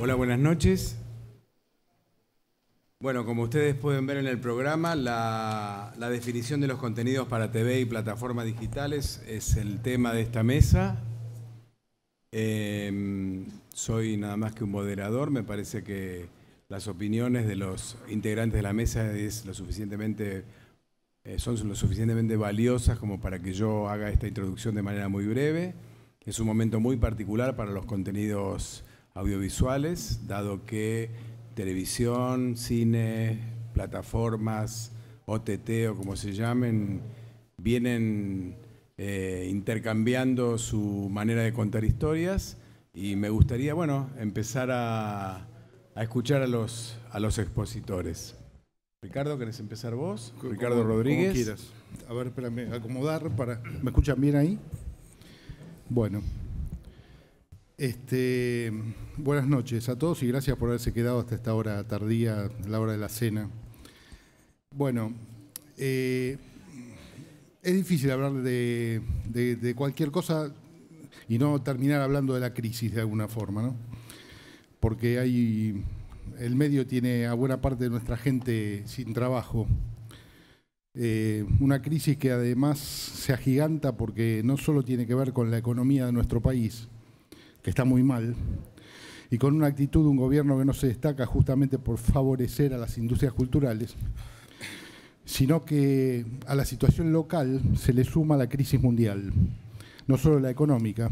Hola, buenas noches. Bueno, como ustedes pueden ver en el programa, la definición de los contenidos para TV y plataformas digitales es el tema de esta mesa. Soy nada más que un moderador. Me parece que las opiniones de los integrantes de la mesa son lo suficientemente valiosas como para que yo haga esta introducción de manera muy breve. Es un momento muy particular para los contenidos audiovisuales, dado que televisión, cine, plataformas, OTT o como se llamen, vienen intercambiando su manera de contar historias, y me gustaría, bueno, empezar a escuchar a los expositores. Ricardo, ¿querés empezar vos? Ricardo Rodríguez. Como quieras. A ver, espérame, acomodar para... ¿Me escuchan bien ahí? Bueno. Buenas noches a todos y gracias por haberse quedado hasta esta hora tardía, la hora de la cena. Bueno, es difícil hablar de cualquier cosa y no terminar hablando de la crisis de alguna forma, ¿no? Porque el medio tiene a buena parte de nuestra gente sin trabajo. Una crisis que además se agiganta porque no solo tiene que ver con la economía de nuestro país, que está muy mal, y con una actitud de un gobierno que no se destaca justamente por favorecer a las industrias culturales, sino que a la situación local se le suma la crisis mundial, no solo la económica,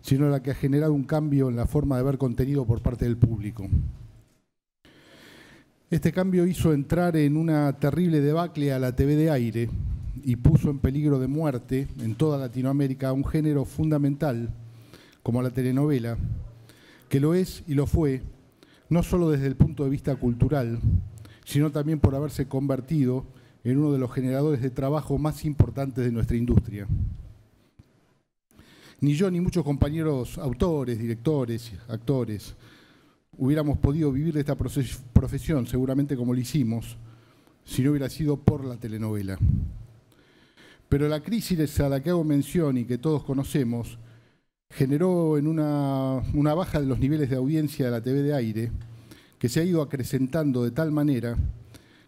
sino la que ha generado un cambio en la forma de ver contenido por parte del público. Este cambio hizo entrar en una terrible debacle a la TV de aire y puso en peligro de muerte en toda Latinoamérica un género fundamental como la telenovela, que lo es y lo fue, no solo desde el punto de vista cultural, sino también por haberse convertido en uno de los generadores de trabajo más importantes de nuestra industria. Ni yo ni muchos compañeros autores, directores, actores, hubiéramos podido vivir de esta profesión, seguramente como lo hicimos, si no hubiera sido por la telenovela. Pero la crisis a la que hago mención y que todos conocemos, generó en una baja de los niveles de audiencia de la TV de aire, que se ha ido acrecentando de tal manera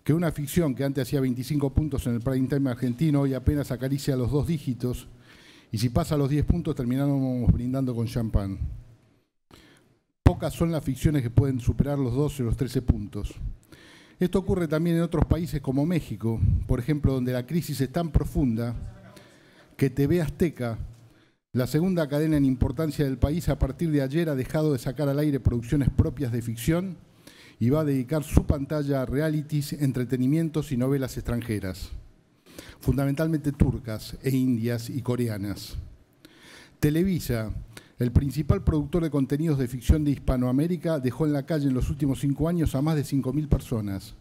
que una ficción que antes hacía 25 puntos en el prime time argentino hoy apenas acaricia los 2 dígitos, y si pasa los 10 puntos terminamos brindando con champán. Pocas son las ficciones que pueden superar los 12 o los 13 puntos. Esto ocurre también en otros países como México, por ejemplo, donde la crisis es tan profunda que TV Azteca, la segunda cadena en importancia del país, a partir de ayer ha dejado de sacar al aire producciones propias de ficción y va a dedicar su pantalla a realities, entretenimientos y novelas extranjeras, fundamentalmente turcas e indias y coreanas. Televisa, el principal productor de contenidos de ficción de Hispanoamérica, dejó en la calle en los últimos 5 años a más de 5.000 personas.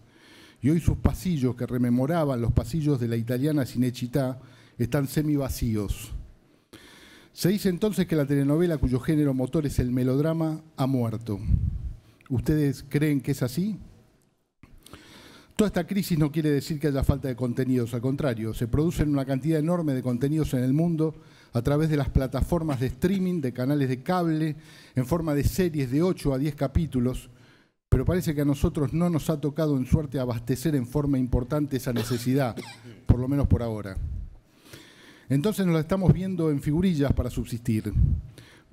Y hoy sus pasillos, que rememoraban los pasillos de la italiana Cinecittà, están semivacíos. Se dice entonces que la telenovela, cuyo género motor es el melodrama, ha muerto. ¿Ustedes creen que es así? Toda esta crisis no quiere decir que haya falta de contenidos, al contrario, se producen una cantidad enorme de contenidos en el mundo a través de las plataformas de streaming, de canales de cable, en forma de series de 8 a 10 capítulos, pero parece que a nosotros no nos ha tocado en suerte abastecer en forma importante esa necesidad, por lo menos por ahora. Entonces nos la estamos viendo en figurillas para subsistir,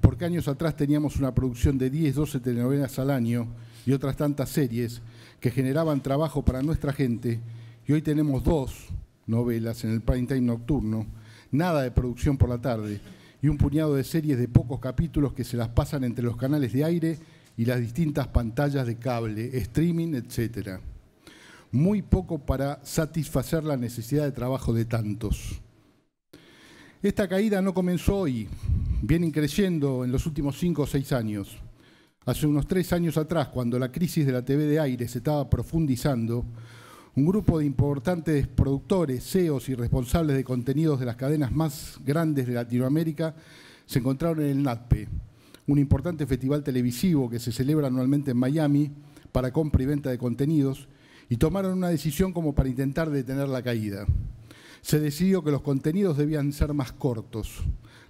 porque años atrás teníamos una producción de 10, 12 telenovelas al año y otras tantas series que generaban trabajo para nuestra gente, y hoy tenemos 2 novelas en el prime time nocturno, nada de producción por la tarde y un puñado de series de pocos capítulos que se las pasan entre los canales de aire y las distintas pantallas de cable, streaming, etc. Muy poco para satisfacer la necesidad de trabajo de tantos. Esta caída no comenzó hoy, viene creciendo en los últimos 5 o 6 años. Hace unos 3 años atrás, cuando la crisis de la TV de aire se estaba profundizando, un grupo de importantes productores, CEOs y responsables de contenidos de las cadenas más grandes de Latinoamérica se encontraron en el NATPE, un importante festival televisivo que se celebra anualmente en Miami para compra y venta de contenidos, y tomaron una decisión como para intentar detener la caída. Se decidió que los contenidos debían ser más cortos.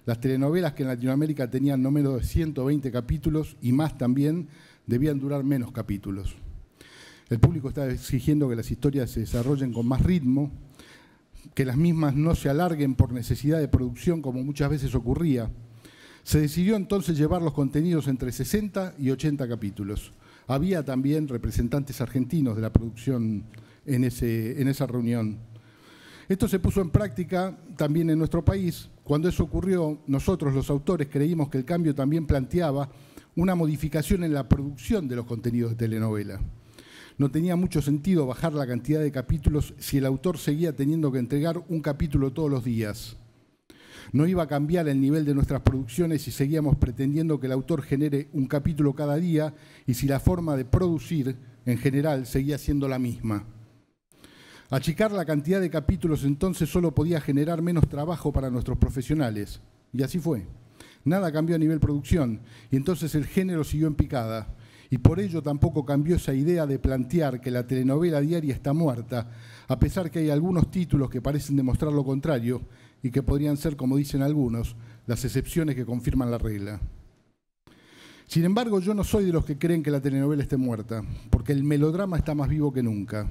Las telenovelas que en Latinoamérica tenían no menos de 120 capítulos y más también debían durar menos capítulos. El público estaba exigiendo que las historias se desarrollen con más ritmo, que las mismas no se alarguen por necesidad de producción como muchas veces ocurría. Se decidió entonces llevar los contenidos entre 60 y 80 capítulos. Había también representantes argentinos de la producción en esa reunión. Esto se puso en práctica también en nuestro país. Cuando eso ocurrió, nosotros los autores creímos que el cambio también planteaba una modificación en la producción de los contenidos de telenovela. No tenía mucho sentido bajar la cantidad de capítulos si el autor seguía teniendo que entregar un capítulo todos los días. No iba a cambiar el nivel de nuestras producciones si seguíamos pretendiendo que el autor genere un capítulo cada día y si la forma de producir, en general, seguía siendo la misma. Achicar la cantidad de capítulos entonces solo podía generar menos trabajo para nuestros profesionales. Y así fue. Nada cambió a nivel producción y entonces el género siguió en picada. Y por ello tampoco cambió esa idea de plantear que la telenovela diaria está muerta, a pesar que hay algunos títulos que parecen demostrar lo contrario y que podrían ser, como dicen algunos, las excepciones que confirman la regla. Sin embargo, yo no soy de los que creen que la telenovela esté muerta, porque el melodrama está más vivo que nunca.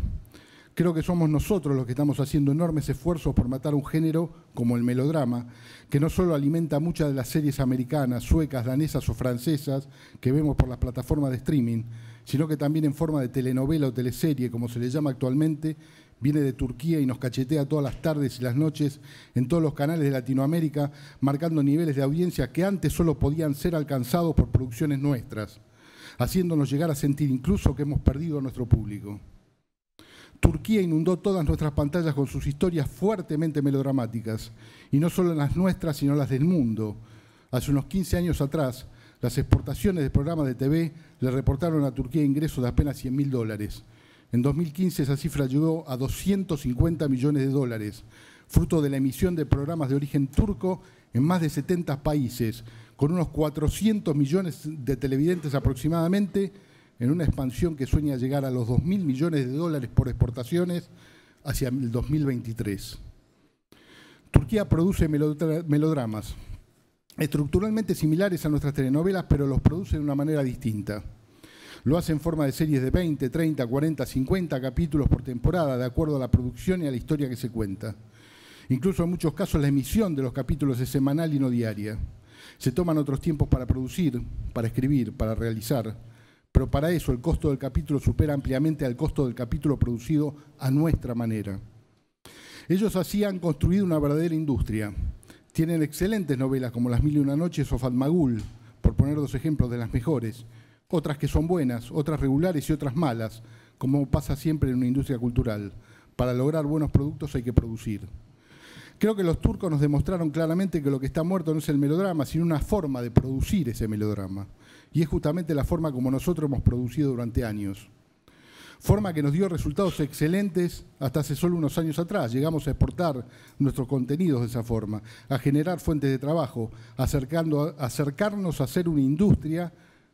Creo que somos nosotros los que estamos haciendo enormes esfuerzos por matar un género como el melodrama, que no solo alimenta muchas de las series americanas, suecas, danesas o francesas que vemos por las plataformas de streaming, sino que también en forma de telenovela o teleserie, como se le llama actualmente, viene de Turquía y nos cachetea todas las tardes y las noches en todos los canales de Latinoamérica, marcando niveles de audiencia que antes solo podían ser alcanzados por producciones nuestras, haciéndonos llegar a sentir incluso que hemos perdido a nuestro público. Turquía inundó todas nuestras pantallas con sus historias fuertemente melodramáticas, y no solo las nuestras, sino las del mundo. Hace unos 15 años atrás, las exportaciones de programas de TV le reportaron a Turquía ingresos de apenas $100.000. En 2015 esa cifra llegó a $250 millones, fruto de la emisión de programas de origen turco en más de 70 países, con unos 400 millones de televidentes aproximadamente, en una expansión que sueña llegar a los $2.000 millones por exportaciones hacia el 2023. Turquía produce melodramas estructuralmente similares a nuestras telenovelas, pero los produce de una manera distinta. Lo hace en forma de series de 20, 30, 40, 50 capítulos por temporada, de acuerdo a la producción y a la historia que se cuenta. Incluso en muchos casos la emisión de los capítulos es semanal y no diaria. Se toman otros tiempos para producir, para escribir, para realizar, pero para eso el costo del capítulo supera ampliamente al costo del capítulo producido a nuestra manera. Ellos así han construido una verdadera industria. Tienen excelentes novelas como Las Mil y Una Noches o Fatmagul, por poner dos ejemplos de las mejores, otras que son buenas, otras regulares y otras malas, como pasa siempre en una industria cultural. Para lograr buenos productos hay que producir. Creo que los turcos nos demostraron claramente que lo que está muerto no es el melodrama, sino una forma de producir ese melodrama. Y es justamente la forma como nosotros hemos producido durante años. Forma que nos dio resultados excelentes hasta hace solo unos años atrás. Llegamos a exportar nuestros contenidos de esa forma, a generar fuentes de trabajo, acercarnos a ser una industria,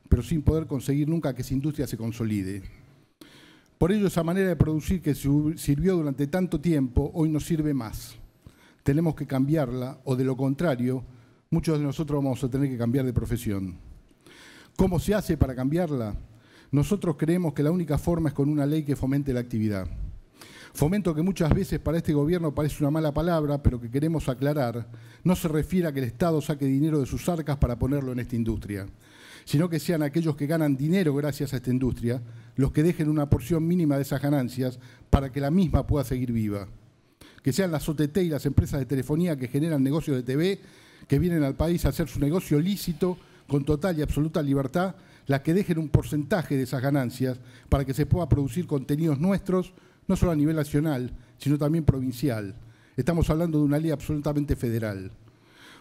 pero sin poder conseguir nunca que esa industria se consolide. Por ello, esa manera de producir que sirvió durante tanto tiempo, hoy no sirve más. Tenemos que cambiarla, o de lo contrario, muchos de nosotros vamos a tener que cambiar de profesión. ¿Cómo se hace para cambiarla? Nosotros creemos que la única forma es con una ley que fomente la actividad. Fomento que muchas veces para este gobierno parece una mala palabra, pero que queremos aclarar, no se refiere a que el Estado saque dinero de sus arcas para ponerlo en esta industria, sino que sean aquellos que ganan dinero gracias a esta industria los que dejen una porción mínima de esas ganancias para que la misma pueda seguir viva. Que sean las OTT y las empresas de telefonía que generan negocios de TV, que vienen al país a hacer su negocio lícito, con total y absoluta libertad, las que dejen un porcentaje de esas ganancias para que se pueda producir contenidos nuestros, no solo a nivel nacional, sino también provincial. Estamos hablando de una ley absolutamente federal.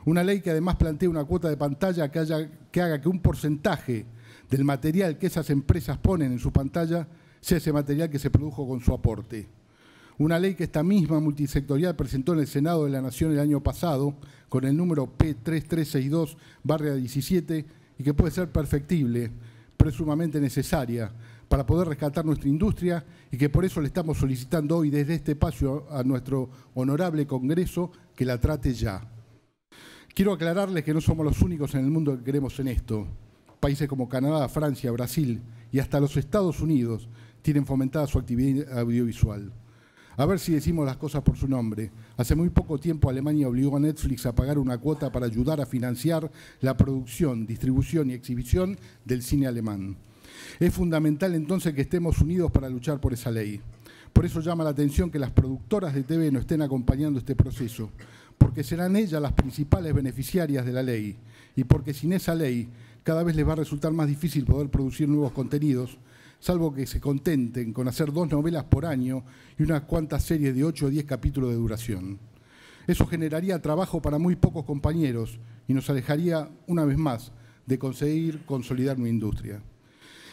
Una ley que además plantea una cuota de pantalla que haga que un porcentaje del material que esas empresas ponen en su pantalla sea ese material que se produjo con su aporte. Una ley que esta misma multisectorial presentó en el Senado de la Nación el año pasado, con el número P3362/17, y que puede ser perfectible, pero es sumamente necesaria para poder rescatar nuestra industria y que por eso le estamos solicitando hoy desde este espacio a nuestro honorable Congreso que la trate ya. Quiero aclararles que no somos los únicos en el mundo que creemos en esto. Países como Canadá, Francia, Brasil y hasta los Estados Unidos tienen fomentada su actividad audiovisual. A ver si decimos las cosas por su nombre. Hace muy poco tiempo Alemania obligó a Netflix a pagar una cuota para ayudar a financiar la producción, distribución y exhibición del cine alemán. Es fundamental entonces que estemos unidos para luchar por esa ley. Por eso llama la atención que las productoras de TV no estén acompañando este proceso, porque serán ellas las principales beneficiarias de la ley y porque sin esa ley cada vez les va a resultar más difícil poder producir nuevos contenidos, salvo que se contenten con hacer 2 novelas por año y unas cuantas series de 8 o 10 capítulos de duración. Eso generaría trabajo para muy pocos compañeros y nos alejaría, una vez más, de conseguir consolidar una industria.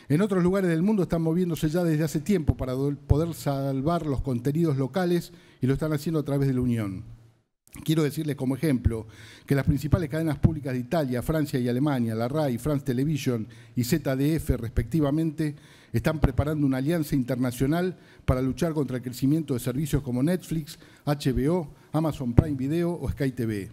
En otros lugares del mundo están moviéndose ya desde hace tiempo para poder salvar los contenidos locales y lo están haciendo a través de la Unión. Quiero decirles como ejemplo que las principales cadenas públicas de Italia, Francia y Alemania, la RAI, France Television y ZDF respectivamente, están preparando una alianza internacional para luchar contra el crecimiento de servicios como Netflix, HBO, Amazon Prime Video o Sky TV.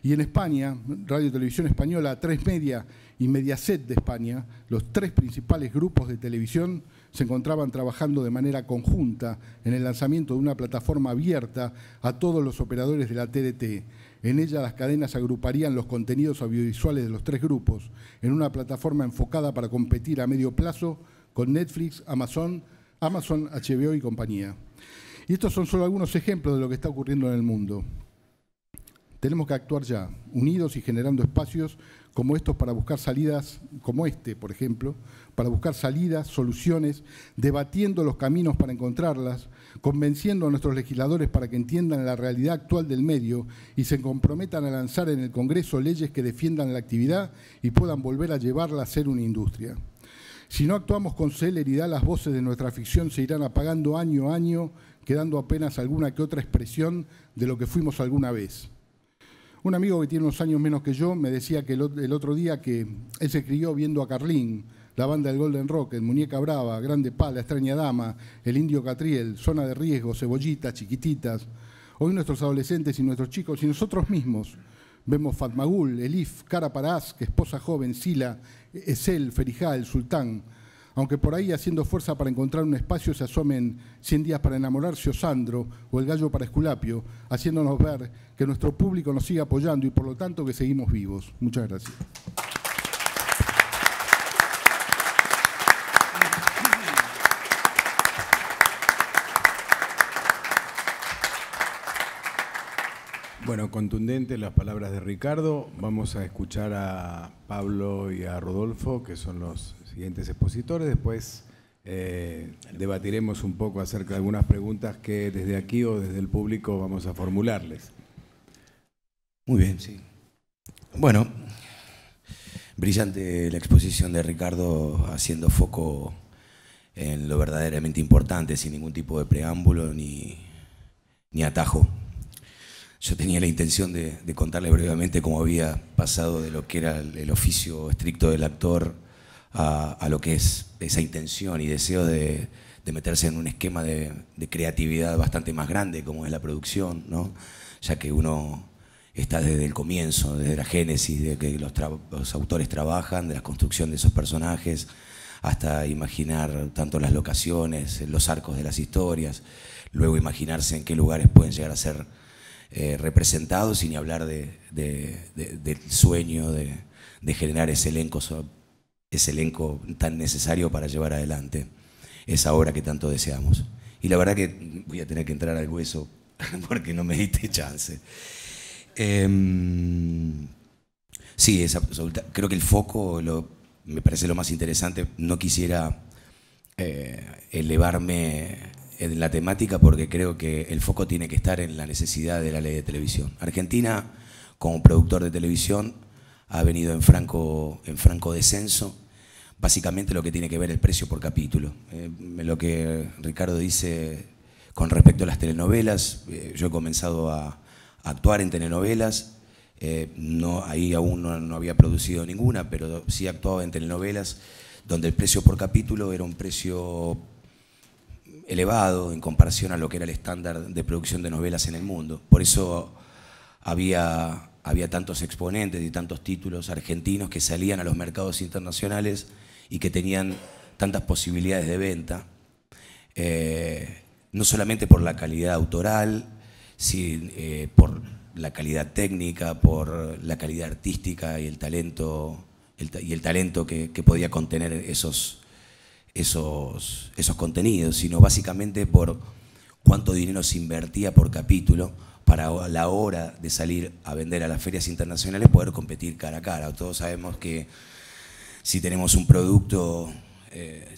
Y en España, Radio Televisión Española, 3 Media y Mediaset de España, los 3 principales grupos de televisión, se encontraban trabajando de manera conjunta en el lanzamiento de una plataforma abierta a todos los operadores de la TDT. En ella las cadenas agruparían los contenidos audiovisuales de los 3 grupos en una plataforma enfocada para competir a medio plazo con Netflix, Amazon, HBO y compañía. Y estos son solo algunos ejemplos de lo que está ocurriendo en el mundo. Tenemos que actuar ya, unidos y generando espacios como estos para buscar salidas, como este, por ejemplo, para buscar salidas, soluciones, debatiendo los caminos para encontrarlas, convenciendo a nuestros legisladores para que entiendan la realidad actual del medio y se comprometan a lanzar en el Congreso leyes que defiendan la actividad y puedan volver a llevarla a ser una industria. Si no actuamos con celeridad, las voces de nuestra ficción se irán apagando año a año, quedando apenas alguna que otra expresión de lo que fuimos alguna vez. Un amigo que tiene unos años menos que yo me decía que el otro día que él se crió viendo a Carlín, la banda del Golden Rocket, Muñeca Brava, Grande Pala, Extraña Dama, El Indio Catriel, Zona de Riesgo, Cebollitas, Chiquititas. Hoy nuestros adolescentes y nuestros chicos y nosotros mismos vemos Fatmagul, Elif, Cara para Ask, Esposa Joven, Sila, Esel, Ferijá, El Sultán. Aunque por ahí haciendo fuerza para encontrar un espacio se asomen 100 días para enamorarse o Sandro o El Gallo para Esculapio, haciéndonos ver que nuestro público nos sigue apoyando y por lo tanto que seguimos vivos. Muchas gracias. Bueno, contundentes las palabras de Ricardo. Vamos a escuchar a Pablo y a Rodolfo, que son los siguientes expositores. Después debatiremos un poco acerca de algunas preguntas que desde aquí o desde el público vamos a formularles. Muy bien, sí. Bueno, brillante la exposición de Ricardo haciendo foco en lo verdaderamente importante, sin ningún tipo de preámbulo ni atajo. Yo tenía la intención de contarle brevemente cómo había pasado de lo que era el oficio estricto del actor a lo que es esa intención y deseo de meterse en un esquema de creatividad bastante más grande como es la producción, ¿no? Ya que uno está desde el comienzo, desde la génesis, de que los autores trabajan, de la construcción de esos personajes, hasta imaginar tanto las locaciones, los arcos de las historias, luego imaginarse en qué lugares pueden llegar a ser representados, sin hablar del sueño de generar ese elenco tan necesario para llevar adelante esa obra que tanto deseamos. Y la verdad que voy a tener que entrar al hueso porque no me diste chance. Sí, es absoluta. Creo que el foco me parece lo más interesante. No quisiera elevarme en la temática porque creo que el foco tiene que estar en la necesidad de la ley de televisión. Argentina, como productor de televisión, ha venido en franco descenso. Básicamente lo que tiene que ver el precio por capítulo. Lo que Ricardo dice con respecto a las telenovelas, yo he comenzado a actuar en telenovelas, ahí aún no había producido ninguna, pero sí actuaba en telenovelas donde el precio por capítulo era un precio elevado en comparación a lo que era el estándar de producción de novelas en el mundo. Por eso había había tantos exponentes y tantos títulos argentinos que salían a los mercados internacionales y que tenían tantas posibilidades de venta, no solamente por la calidad autoral, por la calidad técnica, por la calidad artística y el talento, que podía contener esos contenidos, sino básicamente por cuánto dinero se invertía por capítulo para a la hora de salir a vender a las ferias internacionales poder competir cara a cara. Todos sabemos que si tenemos un producto,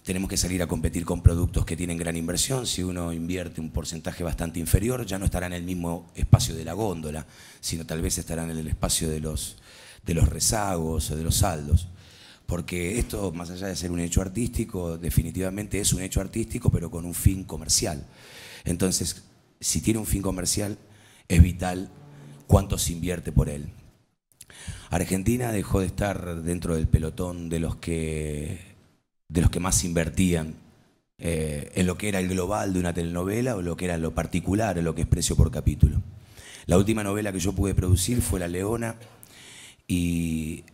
tenemos que salir a competir con productos que tienen gran inversión. Si uno invierte un porcentaje bastante inferior, ya no estará en el mismo espacio de la góndola, sino tal vez estará en el espacio de los rezagos o de los saldos. Porque esto, más allá de ser un hecho artístico, definitivamente es un hecho artístico, pero con un fin comercial. Entonces, si tiene un fin comercial, es vital cuánto se invierte por él. Argentina dejó de estar dentro del pelotón de los que más invertían en lo que era el global de una telenovela o lo que era lo particular, en lo que es precio por capítulo. La última novela que yo pude producir fue La Leona y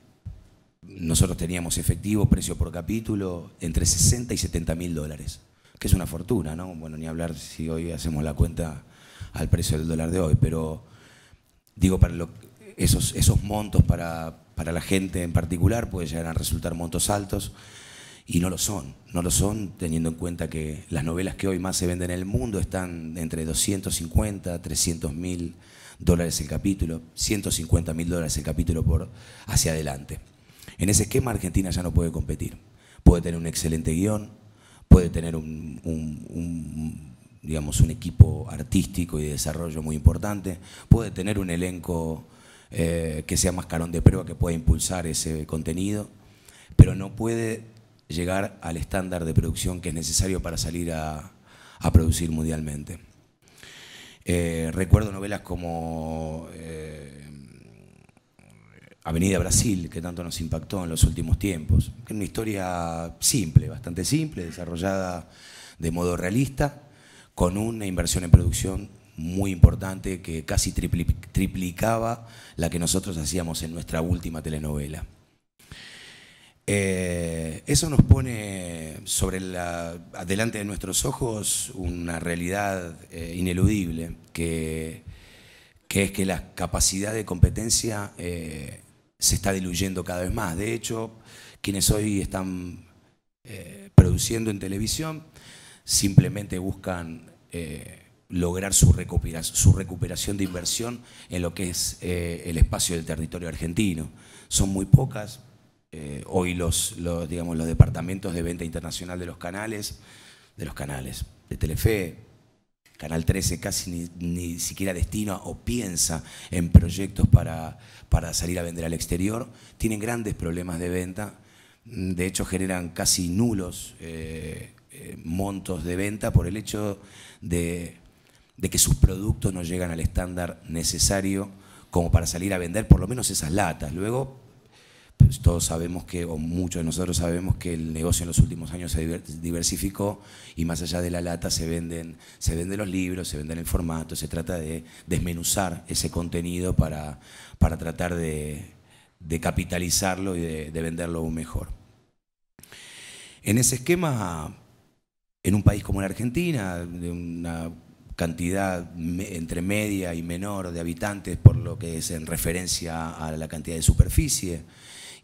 nosotros teníamos efectivo, precio por capítulo, entre 60 y 70 mil dólares, que es una fortuna, ¿no? Bueno, ni hablar si hoy hacemos la cuenta al precio del dólar de hoy, pero digo, para esos montos para la gente en particular puede llegar a resultar montos altos y no lo son teniendo en cuenta que las novelas que hoy más se venden en el mundo están entre 250, 300 mil dólares el capítulo, 150 mil dólares el capítulo por hacia adelante. En ese esquema Argentina ya no puede competir. Puede tener un excelente guión, puede tener digamos, un equipo artístico y de desarrollo muy importante, puede tener un elenco que sea mascarón de prueba que pueda impulsar ese contenido, pero no puede llegar al estándar de producción que es necesario para salir a producir mundialmente. Recuerdo novelas como Avenida Brasil, que tanto nos impactó en los últimos tiempos, que es una historia simple, bastante simple, desarrollada de modo realista, con una inversión en producción muy importante que casi triplicaba la que nosotros hacíamos en nuestra última telenovela. Eso nos pone delante de nuestros ojos una realidad ineludible, que es que la capacidad de competencia se está diluyendo cada vez más. De hecho, quienes hoy están produciendo en televisión simplemente buscan lograr su recuperación de inversión en lo que es el espacio del territorio argentino. Son muy pocas. Hoy digamos, los departamentos de venta internacional de los canales, de Telefe, Canal 13 casi ni siquiera destina o piensa en proyectos para salir a vender al exterior, tienen grandes problemas de venta, de hecho generan casi nulos montos de venta por el hecho de que sus productos no llegan al estándar necesario como para salir a vender por lo menos esas latas. Luego, pues todos sabemos o muchos de nosotros sabemos que el negocio en los últimos años se diversificó y más allá de la lata se venden los libros, se venden el formato, se trata de desmenuzar ese contenido para tratar de capitalizarlo y de venderlo aún mejor. En ese esquema, en un país como la Argentina, de una cantidad entre media y menor de habitantes por lo que es en referencia a la cantidad de superficie,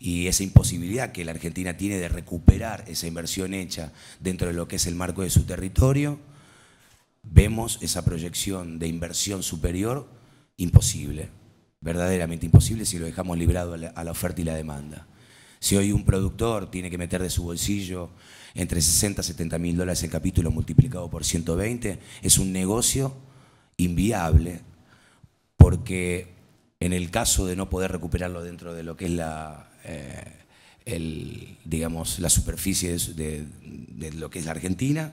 y esa imposibilidad que la Argentina tiene de recuperar esa inversión hecha dentro de lo que es el marco de su territorio, vemos esa proyección de inversión superior imposible, verdaderamente imposible si lo dejamos librado a la oferta y la demanda. Si hoy un productor tiene que meter de su bolsillo entre 60 y 70 mil dólares el capítulo multiplicado por 120, es un negocio inviable, porque en el caso de no poder recuperarlo dentro de lo que es digamos, la superficie de lo que es la Argentina,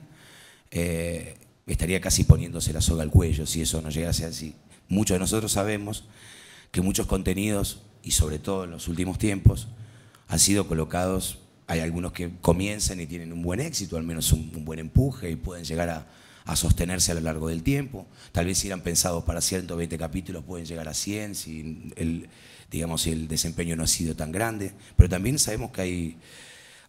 estaría casi poniéndose la soga al cuello si eso no llegase así. Muchos de nosotros sabemos que muchos contenidos, y sobre todo en los últimos tiempos, han sido colocados, hay algunos que comienzan y tienen un buen éxito, al menos un buen empuje y pueden llegar a sostenerse a lo largo del tiempo. Tal vez si eran pensados para 120 capítulos pueden llegar a 100 si digamos, el desempeño no ha sido tan grande. Pero también sabemos que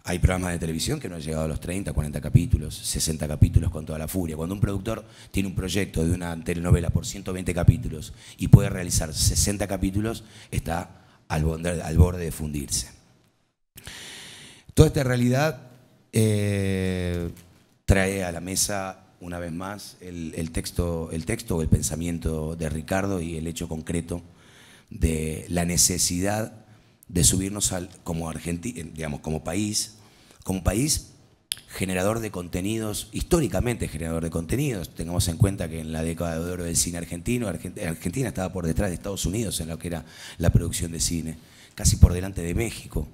hay programas de televisión que no han llegado a los 30, 40 capítulos, 60 capítulos con toda la furia. Cuando un productor tiene un proyecto de una telenovela por 120 capítulos y puede realizar 60 capítulos, está al borde de fundirse. Toda esta realidad trae a la mesa una vez más el texto o el pensamiento de Ricardo y el hecho concreto de la necesidad de subirnos como Argentina, digamos, como país generador de contenidos, históricamente generador de contenidos. Tengamos en cuenta que en la década de oro del cine argentino, Argentina estaba por detrás de Estados Unidos en lo que era la producción de cine, casi por delante de México.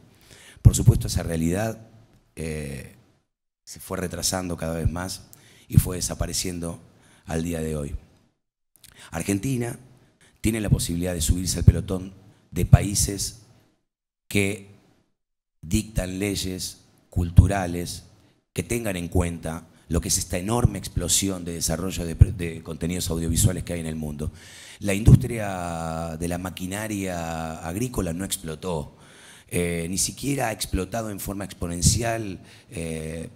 Por supuesto, esa realidad se fue retrasando cada vez más y fue desapareciendo al día de hoy. Argentina tiene la posibilidad de subirse al pelotón de países que dictan leyes culturales que tengan en cuenta lo que es esta enorme explosión de desarrollo de contenidos audiovisuales que hay en el mundo. La industria de la maquinaria agrícola no explotó, ni siquiera ha explotado en forma exponencial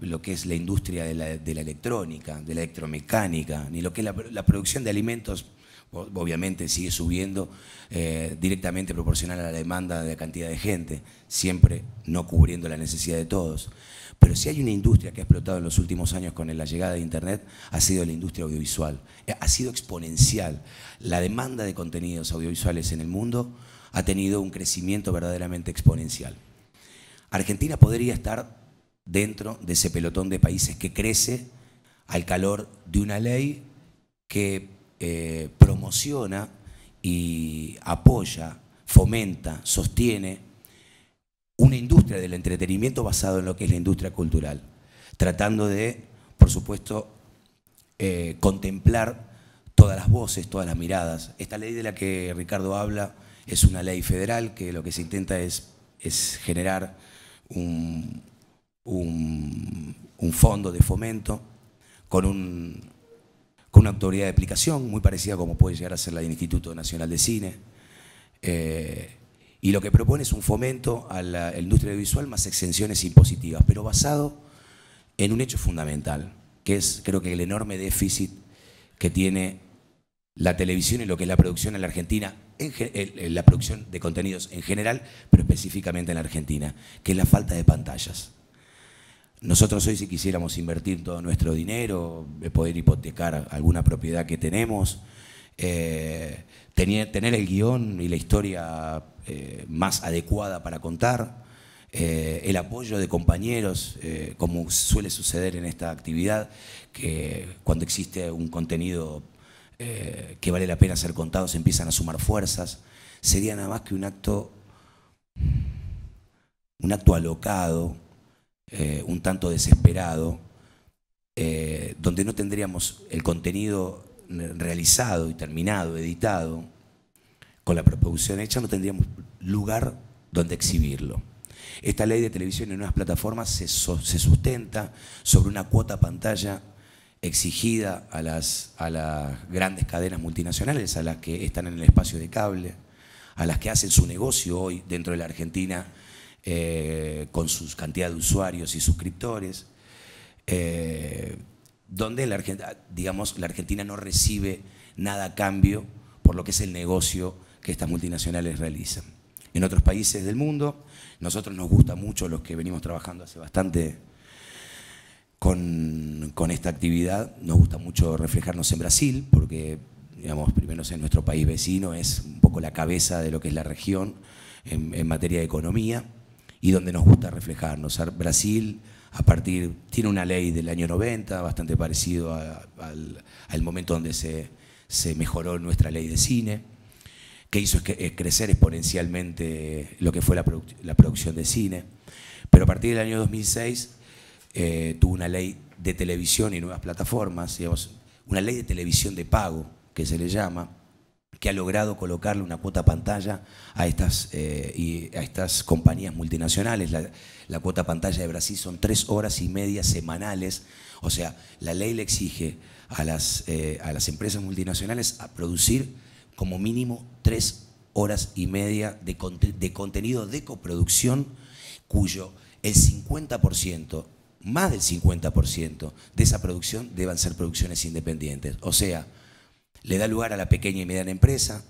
lo que es la industria de la electrónica, de la electromecánica, ni lo que es la producción de alimentos. Obviamente sigue subiendo directamente proporcional a la demanda de la cantidad de gente, siempre no cubriendo la necesidad de todos. Pero si hay una industria que ha explotado en los últimos años con la llegada de Internet, ha sido la industria audiovisual. Ha sido exponencial. La demanda de contenidos audiovisuales en el mundo ha tenido un crecimiento verdaderamente exponencial. Argentina podría estar dentro de ese pelotón de países que crece al calor de una ley que promociona y apoya, fomenta, sostiene una industria del entretenimiento basado en lo que es la industria cultural, tratando de, por supuesto, contemplar todas las voces, todas las miradas. Esta ley de la que Ricardo habla es una ley federal que lo que se intenta es generar un fondo de fomento con una autoridad de aplicación muy parecida como puede llegar a ser la del Instituto Nacional de Cine. Y lo que propone es un fomento a la industria audiovisual más exenciones impositivas, pero basado en un hecho fundamental, que es, creo que, el enorme déficit que tiene la televisión y lo que es la producción en la Argentina, la producción de contenidos en general, pero específicamente en la Argentina, que es la falta de pantallas. Nosotros hoy, si quisiéramos invertir todo nuestro dinero, poder hipotecar alguna propiedad que tenemos, tener el guión y la historia más adecuada para contar, el apoyo de compañeros, como suele suceder en esta actividad, que cuando existe un contenido que vale la pena ser contado, se empiezan a sumar fuerzas. Sería nada más que un acto alocado, un tanto desesperado, donde no tendríamos el contenido realizado y terminado, editado, con la preproducción hecha, no tendríamos lugar donde exhibirlo. Esta ley de televisión en nuevas plataformas se sustenta sobre una cuota pantalla exigida a las grandes cadenas multinacionales, a las que están en el espacio de cable, a las que hacen su negocio hoy dentro de la Argentina con su cantidad de usuarios y suscriptores, donde la Argentina no recibe nada a cambio por lo que es el negocio que estas multinacionales realizan. En otros países del mundo, nosotros nos gusta mucho, los que venimos trabajando hace bastante con esta actividad, nos gusta mucho reflejarnos en Brasil, porque, digamos, primero en nuestro país vecino es un poco la cabeza de lo que es la región en materia de economía, y donde nos gusta reflejarnos. Brasil, tiene una ley del año 90, bastante parecido al momento donde se mejoró nuestra ley de cine, que hizo crecer exponencialmente lo que fue la producción de cine. Pero a partir del año 2006 tuvo una ley de televisión y nuevas plataformas, digamos, una ley de televisión de pago, que se le llama, que ha logrado colocarle una cuota pantalla a estas compañías multinacionales. La cuota pantalla de Brasil son 3 horas y media semanales. O sea, la ley le exige a las empresas multinacionales a producir como mínimo 3 horas y media de contenido de coproducción, cuyo el 50%, más del 50% de esa producción deban ser producciones independientes. O sea, le da lugar a la pequeña y mediana empresa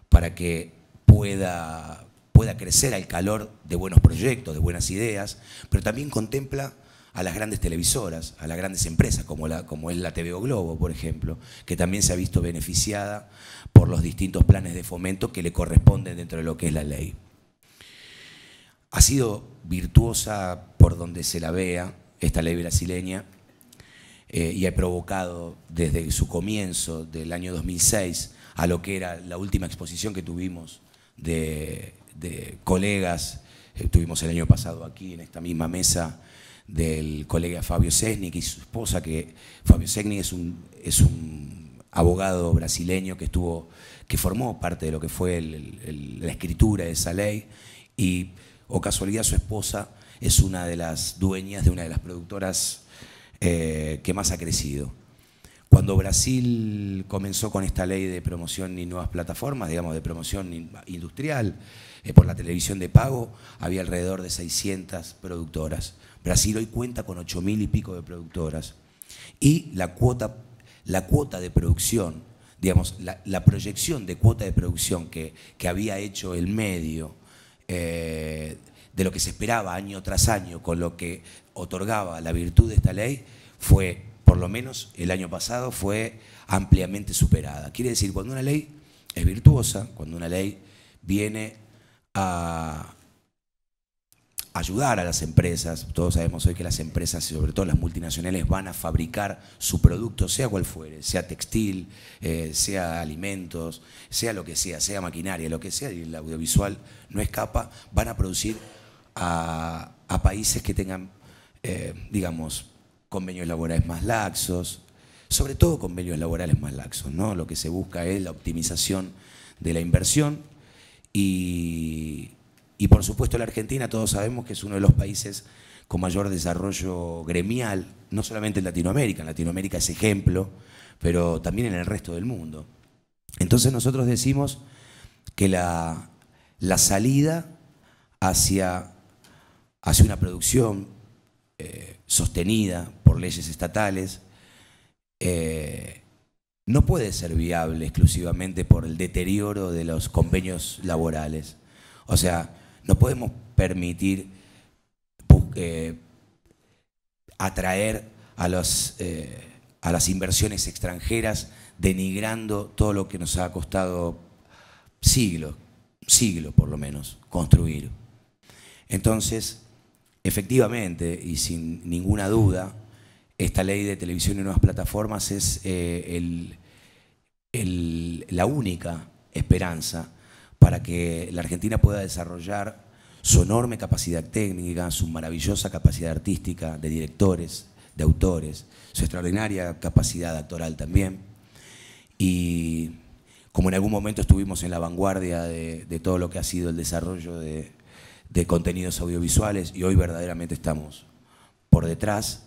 para que pueda crecer al calor de buenos proyectos, de buenas ideas, pero también contempla a las grandes televisoras, a las grandes empresas como es la TV o Globo, por ejemplo, que también se ha visto beneficiada por los distintos planes de fomento que le corresponden dentro de lo que es la ley. Ha sido virtuosa por donde se la vea esta ley brasileña y ha provocado desde su comienzo del año 2006 a lo que era la última exposición que tuvimos de colegas, tuvimos el año pasado aquí en esta misma mesa del colega Fabio Sesnic y su esposa, que Fabio Sesnic es un abogado brasileño que formó parte de lo que fue la escritura de esa ley y, o casualidad, su esposa es una de las dueñas de una de las productoras que más ha crecido. Cuando Brasil comenzó con esta ley de promoción y nuevas plataformas, digamos de promoción industrial, por la televisión de pago, había alrededor de 600 productoras. Brasil hoy cuenta con 8.000 y pico de productoras. Y la cuota de producción, digamos, la proyección de cuota de producción que había hecho el medio, de lo que se esperaba año tras año, con lo que otorgaba la virtud de esta ley, fue, por lo menos el año pasado, fue ampliamente superada. Quiere decir, cuando una ley es virtuosa, cuando una ley viene a ayudar a las empresas, todos sabemos hoy que las empresas, sobre todo las multinacionales, van a fabricar su producto, sea cual fuere, sea textil, sea alimentos, sea lo que sea maquinaria, lo que sea, y el audiovisual no escapa, van a producir a países que tengan, digamos, convenios laborales más laxos, sobre todo convenios laborales más laxos, ¿no? Lo que se busca es la optimización de la inversión y por supuesto la Argentina, todos sabemos que es uno de los países con mayor desarrollo gremial, no solamente en Latinoamérica es ejemplo, pero también en el resto del mundo. Entonces nosotros decimos que la salida hacia una producción sostenida por leyes estatales no puede ser viable exclusivamente por el deterioro de los convenios laborales. O sea, no podemos permitir atraer a las inversiones extranjeras denigrando todo lo que nos ha costado siglos por lo menos, construir. Entonces, efectivamente, y sin ninguna duda, esta ley de televisión y nuevas plataformas es la única esperanza para que la Argentina pueda desarrollar su enorme capacidad técnica, su maravillosa capacidad artística de directores, de autores, su extraordinaria capacidad actoral también. Y como en algún momento estuvimos en la vanguardia de todo lo que ha sido el desarrollo de contenidos audiovisuales y hoy verdaderamente estamos por detrás,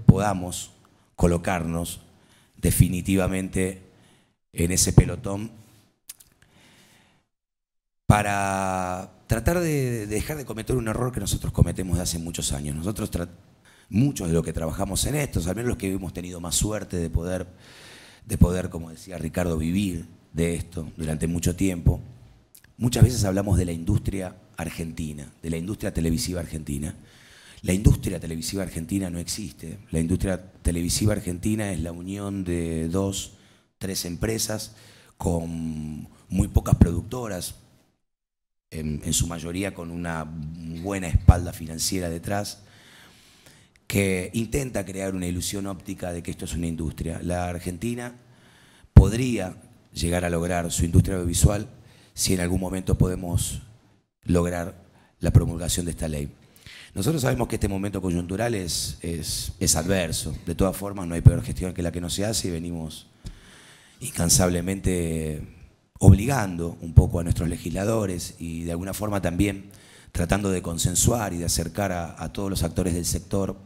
podamos colocarnos definitivamente en ese pelotón para tratar de dejar de cometer un error que nosotros cometemos de hace muchos años. Nosotros, muchos de los que trabajamos en esto, al menos los que hemos tenido más suerte de poder, como decía Ricardo, vivir de esto durante mucho tiempo, muchas veces hablamos de la industria argentina, de la industria televisiva argentina. La industria televisiva argentina no existe. La industria televisiva argentina es la unión de 2, 3 empresas con muy pocas productoras, en su mayoría con una buena espalda financiera detrás, que intenta crear una ilusión óptica de que esto es una industria. La Argentina podría llegar a lograr su industria audiovisual si en algún momento podemos lograr la promulgación de esta ley. Nosotros sabemos que este momento coyuntural es adverso. De todas formas, no hay peor gestión que la que no se hace y venimos incansablemente obligando un poco a nuestros legisladores y de alguna forma también tratando de consensuar y de acercar a todos los actores del sector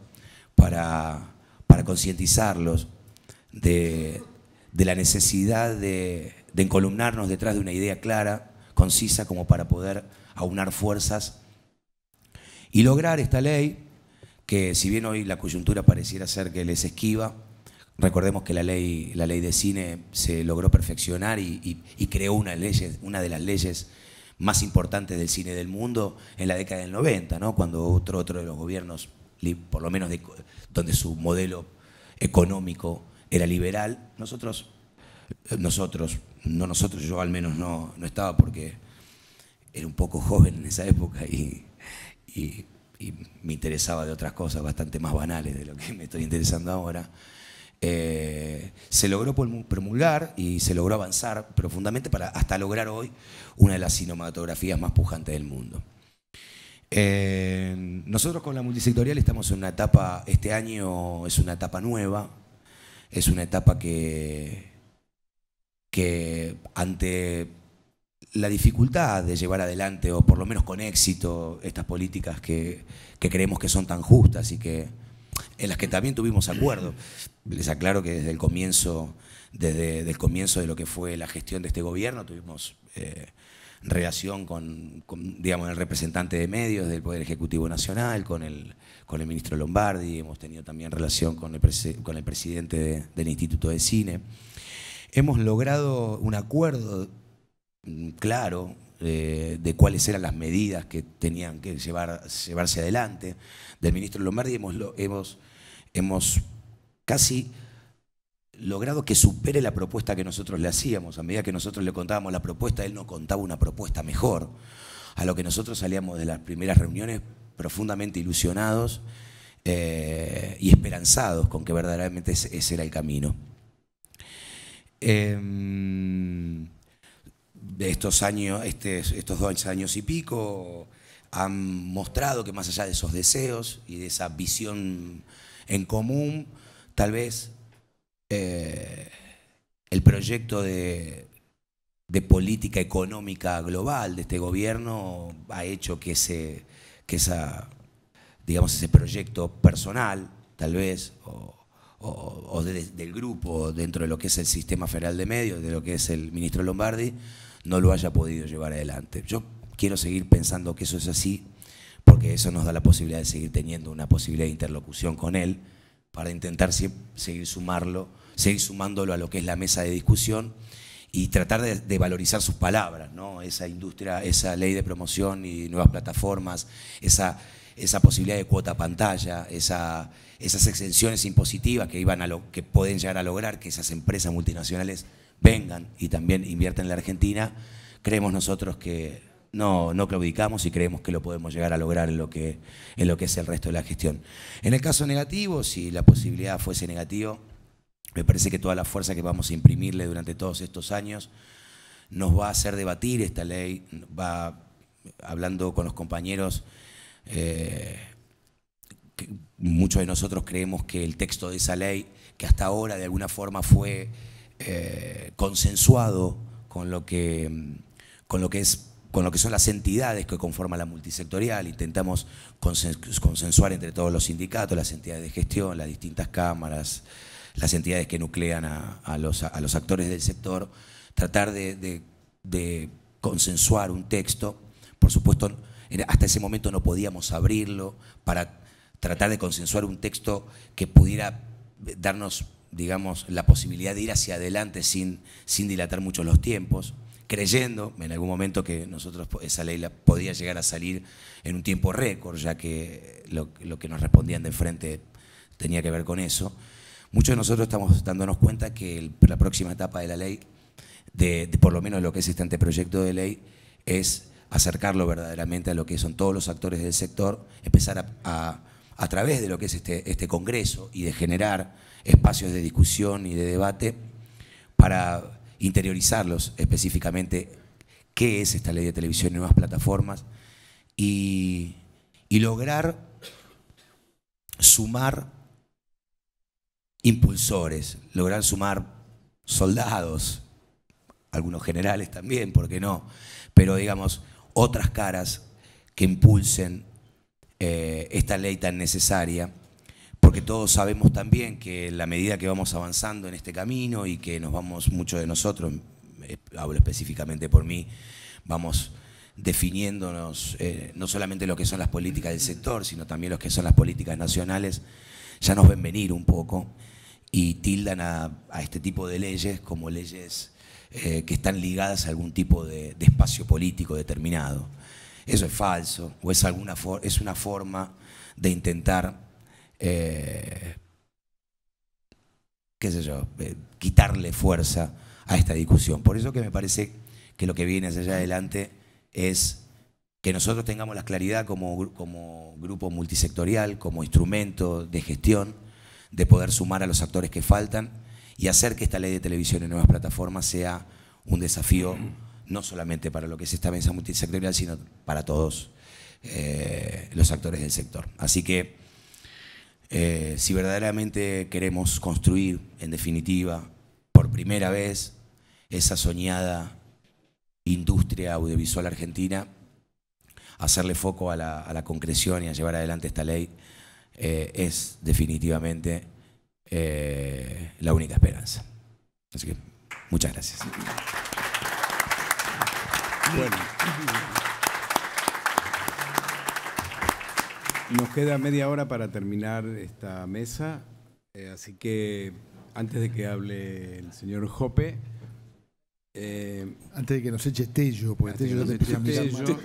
para concientizarlos de la necesidad de encolumnarnos detrás de una idea clara, concisa, como para poder aunar fuerzas y lograr esta ley que, si bien hoy la coyuntura pareciera ser que les esquiva, recordemos que la ley de cine se logró perfeccionar y creó una de las leyes más importantes del cine del mundo en la década del 90, ¿no? Cuando otro de los gobiernos, por lo menos donde su modelo económico era liberal, yo al menos no estaba, porque era un poco joven en esa época y me interesaba de otras cosas bastante más banales de lo que me estoy interesando ahora. Se logró promulgar y se logró avanzar profundamente hasta lograr hoy una de las cinematografías más pujantes del mundo. Nosotros con la multisectorial estamos en una etapa, este año es una etapa nueva, es una etapa que ante la dificultad de llevar adelante, o por lo menos con éxito, estas políticas que creemos que son tan justas y en las que también tuvimos acuerdo. Les aclaro que desde el comienzo de lo que fue la gestión de este gobierno tuvimos relación con digamos, el representante de medios del Poder Ejecutivo Nacional, con el ministro Lombardi, hemos tenido también relación con el presidente del Instituto de Cine. Hemos logrado un acuerdo claro de cuáles eran las medidas que tenían que llevarse adelante. Del ministro Lombardi hemos casi logrado que supere la propuesta que nosotros le hacíamos. A medida que nosotros le contábamos la propuesta, él nos contaba una propuesta mejor, a lo que nosotros salíamos de las primeras reuniones profundamente ilusionados y esperanzados con que verdaderamente ese era el camino. Estos 2 años y pico han mostrado que más allá de esos deseos y de esa visión en común, tal vez el proyecto de política económica global de este gobierno ha hecho que ese proyecto personal, tal vez, o del grupo dentro de lo que es el sistema federal de medios, de lo que es el ministro Lombardi, no lo haya podido llevar adelante. Yo quiero seguir pensando que eso es así, porque eso nos da la posibilidad de seguir teniendo una posibilidad de interlocución con él, para intentar seguir sumándolo a lo que es la mesa de discusión y tratar de valorizar sus palabras, ¿no? Esa industria, esa ley de promoción y nuevas plataformas, esa posibilidad de cuota pantalla, esas exenciones impositivas que pueden llegar a lograr que esas empresas multinacionales vengan y también inviertan en la Argentina. Creemos nosotros que no claudicamos y creemos que lo podemos llegar a lograr en lo que es el resto de la gestión. En el caso negativo, si la posibilidad fuese negativa, me parece que toda la fuerza que vamos a imprimirle durante todos estos años nos va a hacer debatir esta ley, hablando con los compañeros, muchos de nosotros creemos que el texto de esa ley, que hasta ahora de alguna forma fue consensuado con lo que son las entidades que conforman la multisectorial, intentamos consensuar entre todos los sindicatos, las entidades de gestión, las distintas cámaras, las entidades que nuclean a los actores del sector, tratar de consensuar un texto. Por supuesto, hasta ese momento no podíamos abrirlo para tratar de consensuar un texto que pudiera darnos, digamos, la posibilidad de ir hacia adelante sin dilatar mucho los tiempos, creyendo en algún momento que esa ley podía llegar a salir en un tiempo récord, ya que lo que nos respondían de frente tenía que ver con eso. Muchos de nosotros estamos dándonos cuenta que la próxima etapa de la ley, por lo menos lo que es este anteproyecto de ley, es acercarlo verdaderamente a lo que son todos los actores del sector, empezar a través de lo que es este congreso y de generar espacios de discusión y de debate para interiorizarlos específicamente qué es esta ley de televisión y nuevas plataformas y lograr sumar impulsores, lograr sumar soldados, algunos generales también, ¿por qué no? Pero digamos, otras caras que impulsen esta ley tan necesaria, porque todos sabemos también que en la medida que vamos avanzando en este camino y que nos vamos, muchos de nosotros, hablo específicamente por mí, vamos definiéndonos no solamente lo que son las políticas del sector, sino también lo que son las políticas nacionales, ya nos ven venir un poco y tildan a este tipo de leyes como leyes que están ligadas a algún tipo de espacio político determinado. Eso es falso, o es una forma de intentar, qué sé yo, quitarle fuerza a esta discusión. Por eso que me parece que lo que viene hacia allá adelante es que nosotros tengamos la claridad como grupo multisectorial, como instrumento de gestión, de poder sumar a los actores que faltan y hacer que esta ley de televisión en nuevas plataformas sea un desafío no solamente para lo que es esta mesa multisectorial, sino para todos los actores del sector. Así que si verdaderamente queremos construir, en definitiva, por primera vez, esa soñada industria audiovisual argentina, hacerle foco a la concreción y a llevar adelante esta ley es definitivamente la única esperanza. Así que muchas gracias. Bueno, nos queda media hora para terminar esta mesa, así que antes de que hable el señor Jope, antes de que nos eche Tello, porque Tello te empieza a mirar mal.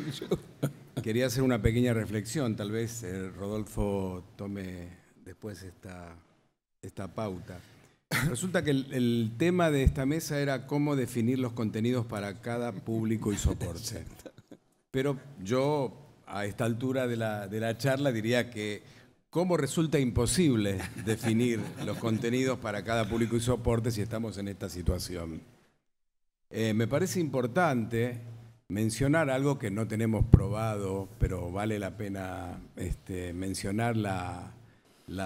Quería hacer una pequeña reflexión, tal vez Rodolfo tome después esta pauta. Resulta que el tema de esta mesa era cómo definir los contenidos para cada público y soporte. Pero yo, a esta altura de la charla, diría que cómo resulta imposible definir los contenidos para cada público y soporte si estamos en esta situación. Me parece importante mencionar algo que no tenemos probado, pero vale la pena mencionar la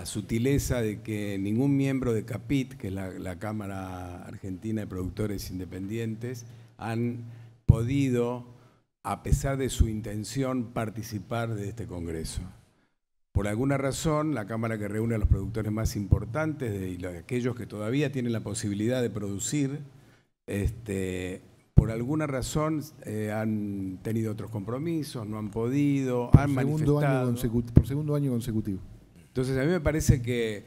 sutileza de que ningún miembro de CAPIT, que es la Cámara Argentina de Productores Independientes, han podido, a pesar de su intención, participar de este Congreso. Por alguna razón, la Cámara que reúne a los productores más importantes y aquellos que todavía tienen la posibilidad de producir, por alguna razón han tenido otros compromisos, no han podido, han manifestado. Por segundo año consecutivo. Entonces, a mí me parece que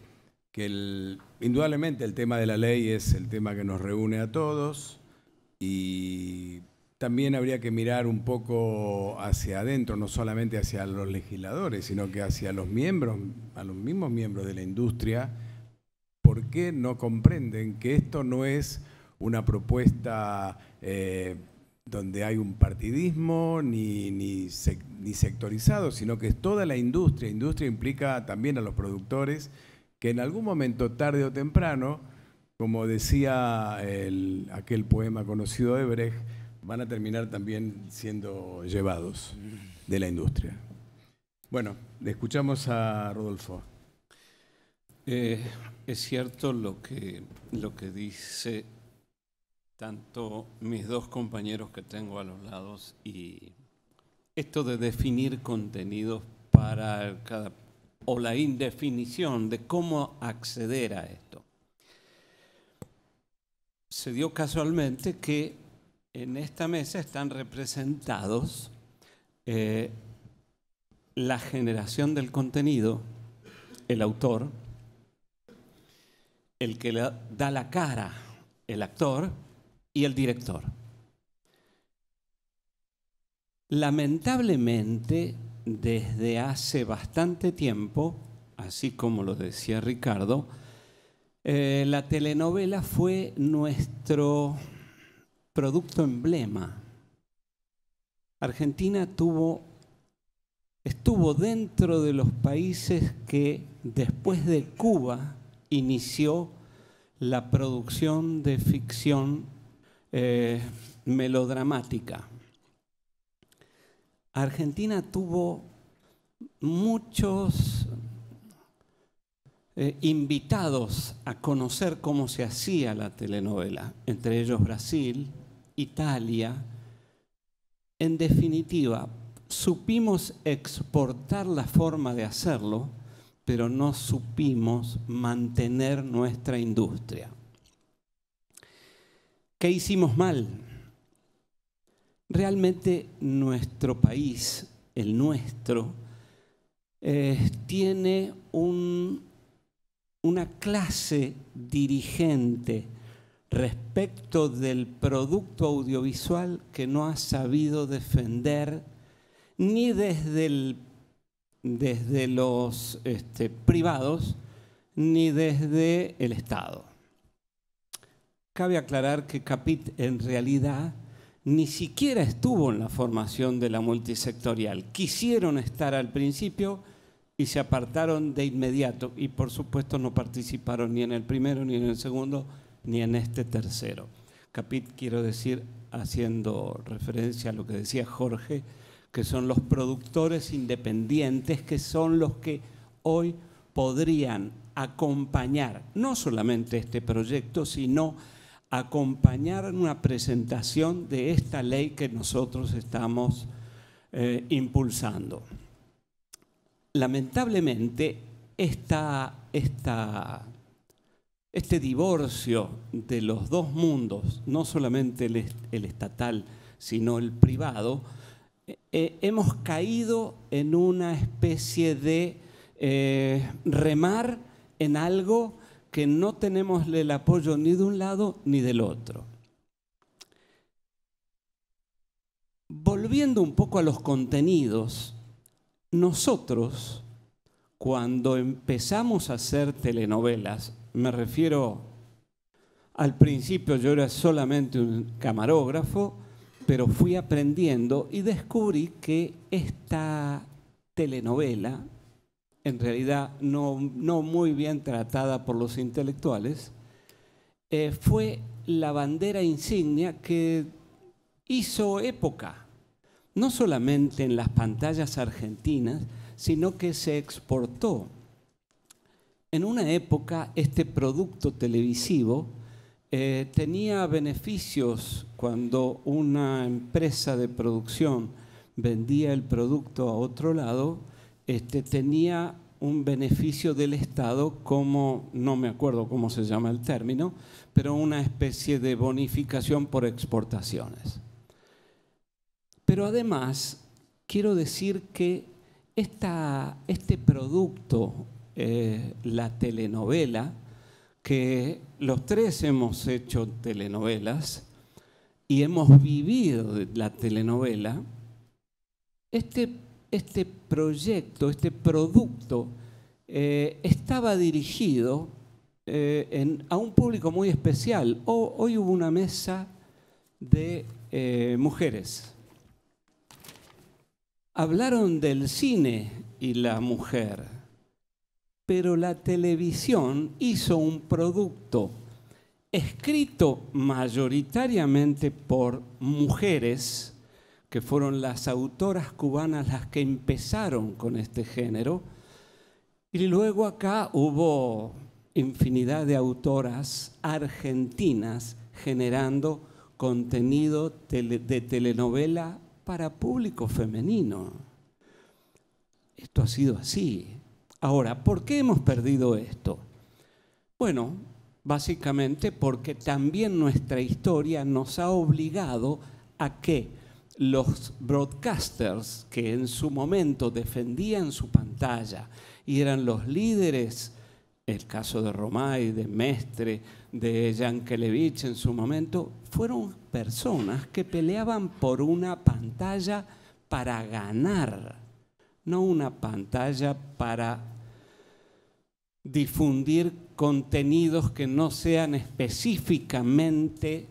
indudablemente el tema de la ley es el tema que nos reúne a todos y también habría que mirar un poco hacia adentro, no solamente hacia los legisladores, sino que hacia los miembros, a los mismos miembros de la industria, ¿por qué no comprenden que esto no es una propuesta donde hay un partidismo ni sectorizado, sino que es toda la industria? Industria implica también a los productores que en algún momento, tarde o temprano, como decía aquel poema conocido de Brecht, van a terminar también siendo llevados de la industria. Bueno, le escuchamos a Rodolfo. Es cierto lo que dice tanto mis dos compañeros que tengo a los lados y esto de definir contenidos para o la indefinición de cómo acceder a esto. Se dio casualmente que en esta mesa están representados la generación del contenido, el autor, el que le da la cara, el actor, y el director. Lamentablemente, desde hace bastante tiempo, así como lo decía Ricardo, la telenovela fue nuestro producto emblema. Argentina estuvo dentro de los países que después de Cuba inició la producción de ficción melodramática. Argentina tuvo muchos invitados a conocer cómo se hacía la telenovela, entre ellos Brasil, Italia. En definitiva, supimos exportar la forma de hacerlo pero no supimos mantener nuestra industria. ¿Qué hicimos mal? Realmente nuestro país, el nuestro, tiene una clase dirigente respecto del producto audiovisual que no ha sabido defender ni desde los privados ni desde el Estado. Cabe aclarar que Capit en realidad ni siquiera estuvo en la formación de la multisectorial. Quisieron estar al principio y se apartaron de inmediato y por supuesto no participaron ni en el primero, ni en el segundo, ni en este tercero. Capit, quiero decir, haciendo referencia a lo que decía Jorge, que son los productores independientes, que son los que hoy podrían acompañar no solamente este proyecto, sino acompañar una presentación de esta ley que nosotros estamos impulsando. Lamentablemente, este divorcio de los dos mundos, no solamente el estatal, sino el privado, hemos caído en una especie de remar en algo que no tenemos el apoyo ni de un lado ni del otro. Volviendo un poco a los contenidos, nosotros, cuando empezamos a hacer telenovelas, me refiero al principio, yo era solamente un camarógrafo, pero fui aprendiendo y descubrí que esta telenovela, en realidad no muy bien tratada por los intelectuales, fue la bandera insignia que hizo época, no solamente en las pantallas argentinas, sino que se exportó. En una época, este producto televisivo tenía beneficios cuando una empresa de producción vendía el producto a otro lado, tenía un beneficio del Estado como, no me acuerdo cómo se llama el término, pero una especie de bonificación por exportaciones. Pero además, quiero decir que este producto, la telenovela, que los tres hemos hecho telenovelas y hemos vivido de la telenovela, este proyecto, este producto, estaba dirigido a un público muy especial. Hoy hubo una mesa de mujeres. Hablaron del cine y la mujer, pero la televisión hizo un producto escrito mayoritariamente por mujeres, que fueron las autoras cubanas las que empezaron con este género, y luego acá hubo infinidad de autoras argentinas generando contenido de telenovela para público femenino. Esto ha sido así. Ahora, ¿por qué hemos perdido esto? Bueno, básicamente porque también nuestra historia nos ha obligado a que los broadcasters que en su momento defendían su pantalla y eran los líderes, el caso de Romay, de Mestre, de Yankelevich en su momento, fueron personas que peleaban por una pantalla para ganar, no una pantalla para difundir contenidos que no sean específicamente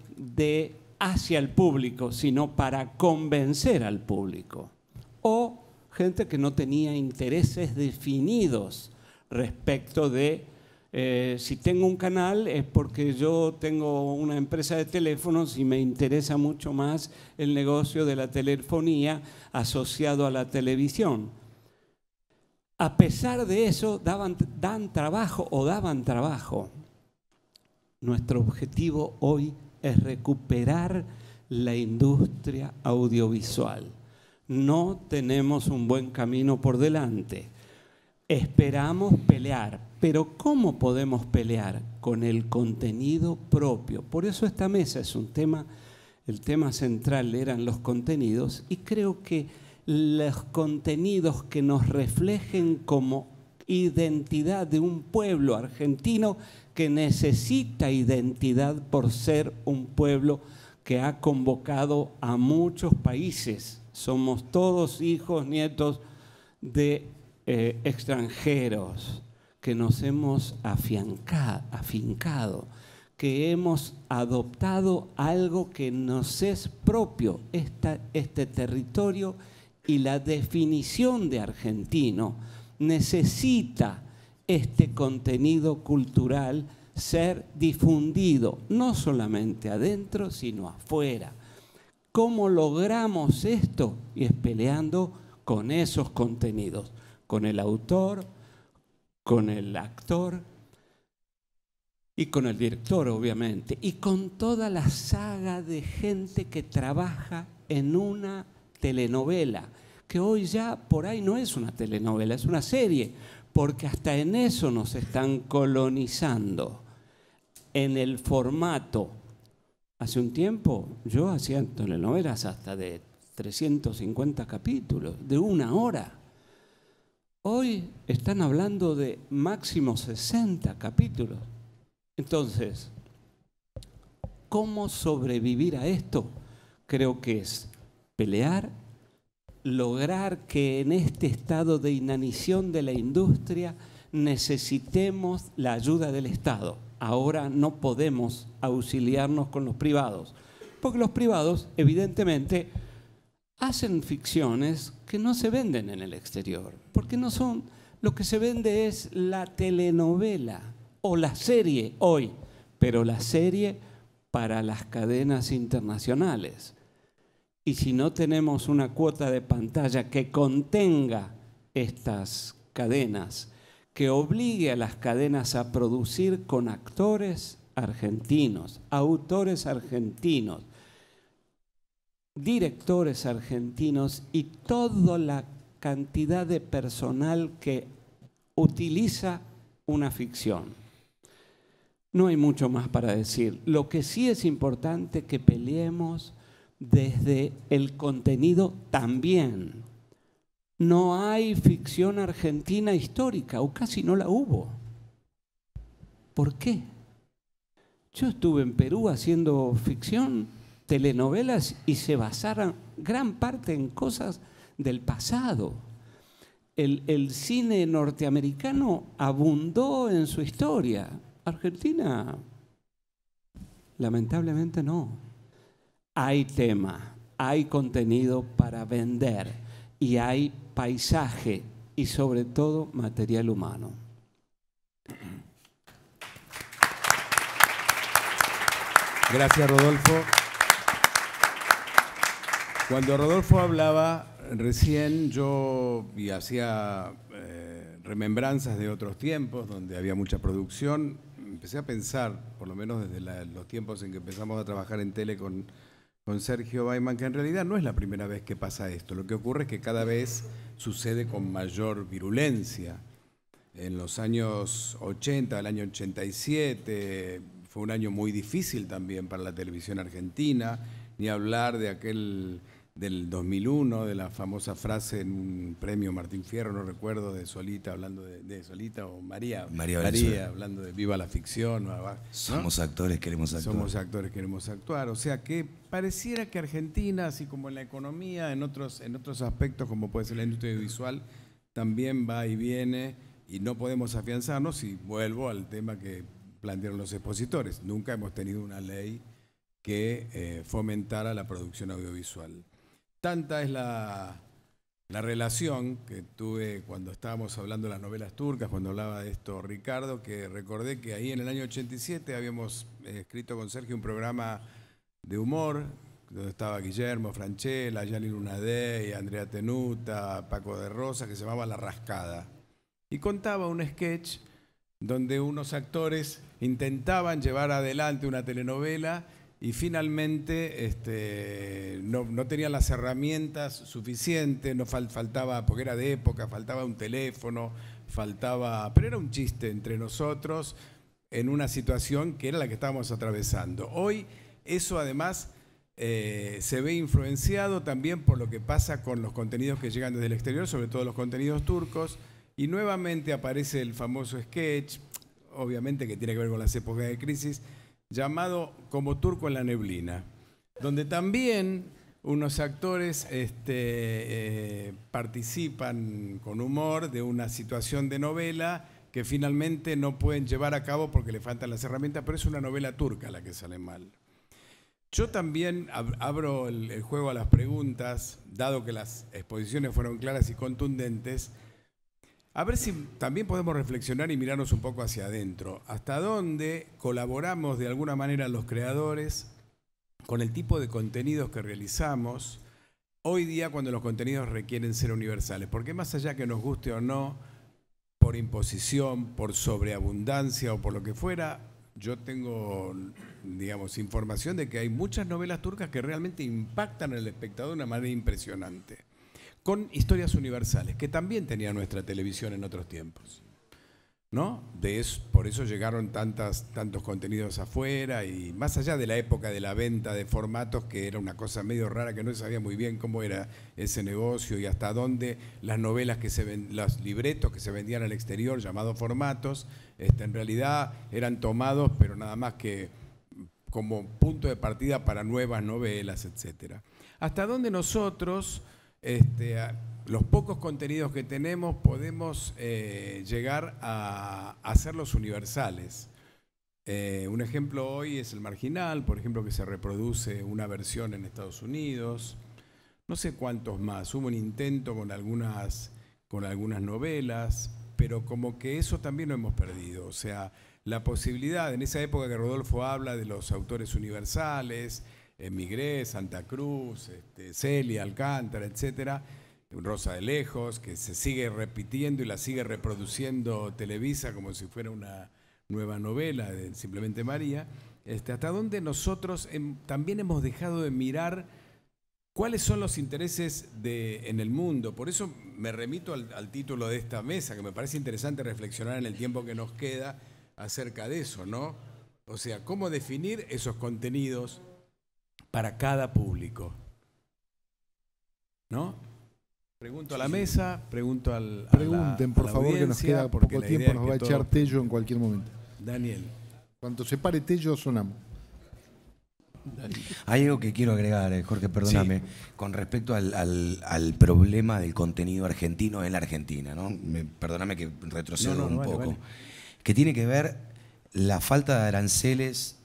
hacia el público, sino para convencer al público. O gente que no tenía intereses definidos respecto de si tengo un canal es porque yo tengo una empresa de teléfonos y me interesa mucho más el negocio de la telefonía asociado a la televisión. A pesar de eso, daban trabajo. Nuestro objetivo hoy es recuperar la industria audiovisual. No tenemos un buen camino por delante. esperamos pelear. Pero ¿cómo podemos pelear? Con el contenido propio. Por eso esta mesa es un tema, el tema central eran los contenidos, y creo que los contenidos que nos reflejen como identidad de un pueblo argentino que necesita identidad por ser un pueblo que ha convocado a muchos países. Somos todos hijos, nietos de extranjeros que nos hemos afincado, que hemos adoptado algo que nos es propio, este territorio, y la definición de argentino necesita este contenido cultural ser difundido, no solamente adentro, sino afuera. ¿Cómo logramos esto? Y es peleando con esos contenidos, con el autor, con el actor y con el director, obviamente, y con toda la saga de gente que trabaja en una telenovela, que hoy ya por ahí no es una telenovela, es una serie, porque hasta en eso nos están colonizando, en el formato. Hace un tiempo yo hacía telenovelas hasta de 350 capítulos, de 1 hora. Hoy están hablando de máximo 60 capítulos. Entonces, ¿cómo sobrevivir a esto? Creo que es pelear, lograr que en este estado de inanición de la industria necesitemos la ayuda del Estado. Ahora no podemos auxiliarnos con los privados, porque los privados evidentemente hacen ficciones que no se venden en el exterior, porque no son, lo que se vende es la telenovela o la serie hoy, pero la serie para las cadenas internacionales. Y si no tenemos una cuota de pantalla que contenga estas cadenas, que obligue a las cadenas a producir con actores argentinos, autores argentinos, directores argentinos y toda la cantidad de personal que utiliza una ficción. No hay mucho más para decir. Lo que sí es importante que peleemos desde el contenido también. No hay ficción argentina histórica, o casi no la hubo. ¿Por qué? Yo estuve en Perú haciendo ficción, telenovelas, y se basaron gran parte en cosas del pasado. El cine norteamericano abundó en su historia. Argentina, lamentablemente no. Hay tema, hay contenido para vender y hay paisaje y sobre todo material humano. Gracias, Rodolfo. Cuando Rodolfo hablaba recién, yo hacía remembranzas de otros tiempos donde había mucha producción. Empecé a pensar, por lo menos desde los tiempos en que empezamos a trabajar en tele con Sergio Baiman, que en realidad no es la primera vez que pasa esto. Lo que ocurre es que cada vez sucede con mayor virulencia. En los años 80, el año 87, fue un año muy difícil también para la televisión argentina, ni hablar de aquel del 2001, de la famosa frase en un premio Martín Fierro, no recuerdo, de Solita, hablando de Solita o María, hablando de Viva la ficción. ¿no? Somos actores, queremos actuar. Somos actores, queremos actuar. O sea que pareciera que Argentina, así como en la economía, en otros aspectos, como puede ser la industria audiovisual, también va y viene, y no podemos afianzarnos, y vuelvo al tema que plantearon los expositores. Nunca hemos tenido una ley que fomentara la producción audiovisual. Tanta es la relación que tuve cuando estábamos hablando de las novelas turcas, cuando hablaba de esto Ricardo, que recordé que ahí en el año 87 habíamos escrito con Sergio un programa de humor, donde estaba Guillermo Francella, Yanni Lunadé, Andrea Tenuta, Paco de Rosa, que se llamaba La Rascada. Y contaba un sketch donde unos actores intentaban llevar adelante una telenovela y finalmente no tenían las herramientas suficientes, no faltaba, porque era de época, faltaba un teléfono, pero era un chiste entre nosotros en una situación que era la que estábamos atravesando. Hoy eso además se ve influenciado también por lo que pasa con los contenidos que llegan desde el exterior, sobre todo los contenidos turcos, y nuevamente aparece el famoso sketch, obviamente que tiene que ver con las épocas de crisis, llamado Como turco en la neblina, donde también unos actores participan con humor de una situación de novela que finalmente no pueden llevar a cabo porque le faltan las herramientas, pero es una novela turca la que sale mal. Yo también abro el juego a las preguntas, dado que las exposiciones fueron claras y contundentes, a ver si también podemos reflexionar y mirarnos un poco hacia adentro. ¿Hasta dónde colaboramos de alguna manera los creadores con el tipo de contenidos que realizamos hoy día cuando los contenidos requieren ser universales? Porque más allá que nos guste o no, por imposición, por sobreabundancia o por lo que fuera, yo tengo, digamos, información de que hay muchas novelas turcas que realmente impactan al espectador de una manera impresionante, con historias universales, que también tenía nuestra televisión en otros tiempos, ¿no? Por eso llegaron tantos contenidos afuera, y más allá de la época de la venta de formatos, que era una cosa medio rara, que no se sabía muy bien cómo era ese negocio y hasta dónde las novelas los libretos que se vendían al exterior, llamados formatos, en realidad eran tomados, pero nada más que como punto de partida para nuevas novelas, etcétera. Hasta dónde nosotros, los pocos contenidos que tenemos, podemos llegar a hacerlos universales. Un ejemplo hoy es El Marginal, por ejemplo, que se reproduce una versión en Estados Unidos. No sé cuántos más. Hubo un intento con algunas novelas, pero como que eso también lo hemos perdido. O sea, la posibilidad, en esa época que Rodolfo habla de los autores universales, Migré, Santa Cruz, Celia, Alcántara, etcétera, Rosa de Lejos, que se sigue repitiendo y la sigue reproduciendo Televisa como si fuera una nueva novela de Simplemente María, hasta donde nosotros también hemos dejado de mirar cuáles son los intereses en el mundo. Por eso me remito al título de esta mesa, que me parece interesante reflexionar en el tiempo que nos queda acerca de eso, ¿no? O sea, cómo definir esos contenidos para cada público, ¿no? Pregunto a la mesa, pregunto Pregunten, por favor, que nos queda poco tiempo, nos va a echar Tello en cualquier momento. Daniel. Cuando se pare Tello, sonamos. Hay algo que quiero agregar, Jorge, perdóname, sí, con respecto al problema del contenido argentino en la Argentina, ¿no? Perdóname que retrocedo un poco. Vale. Que tiene que ver la falta de aranceles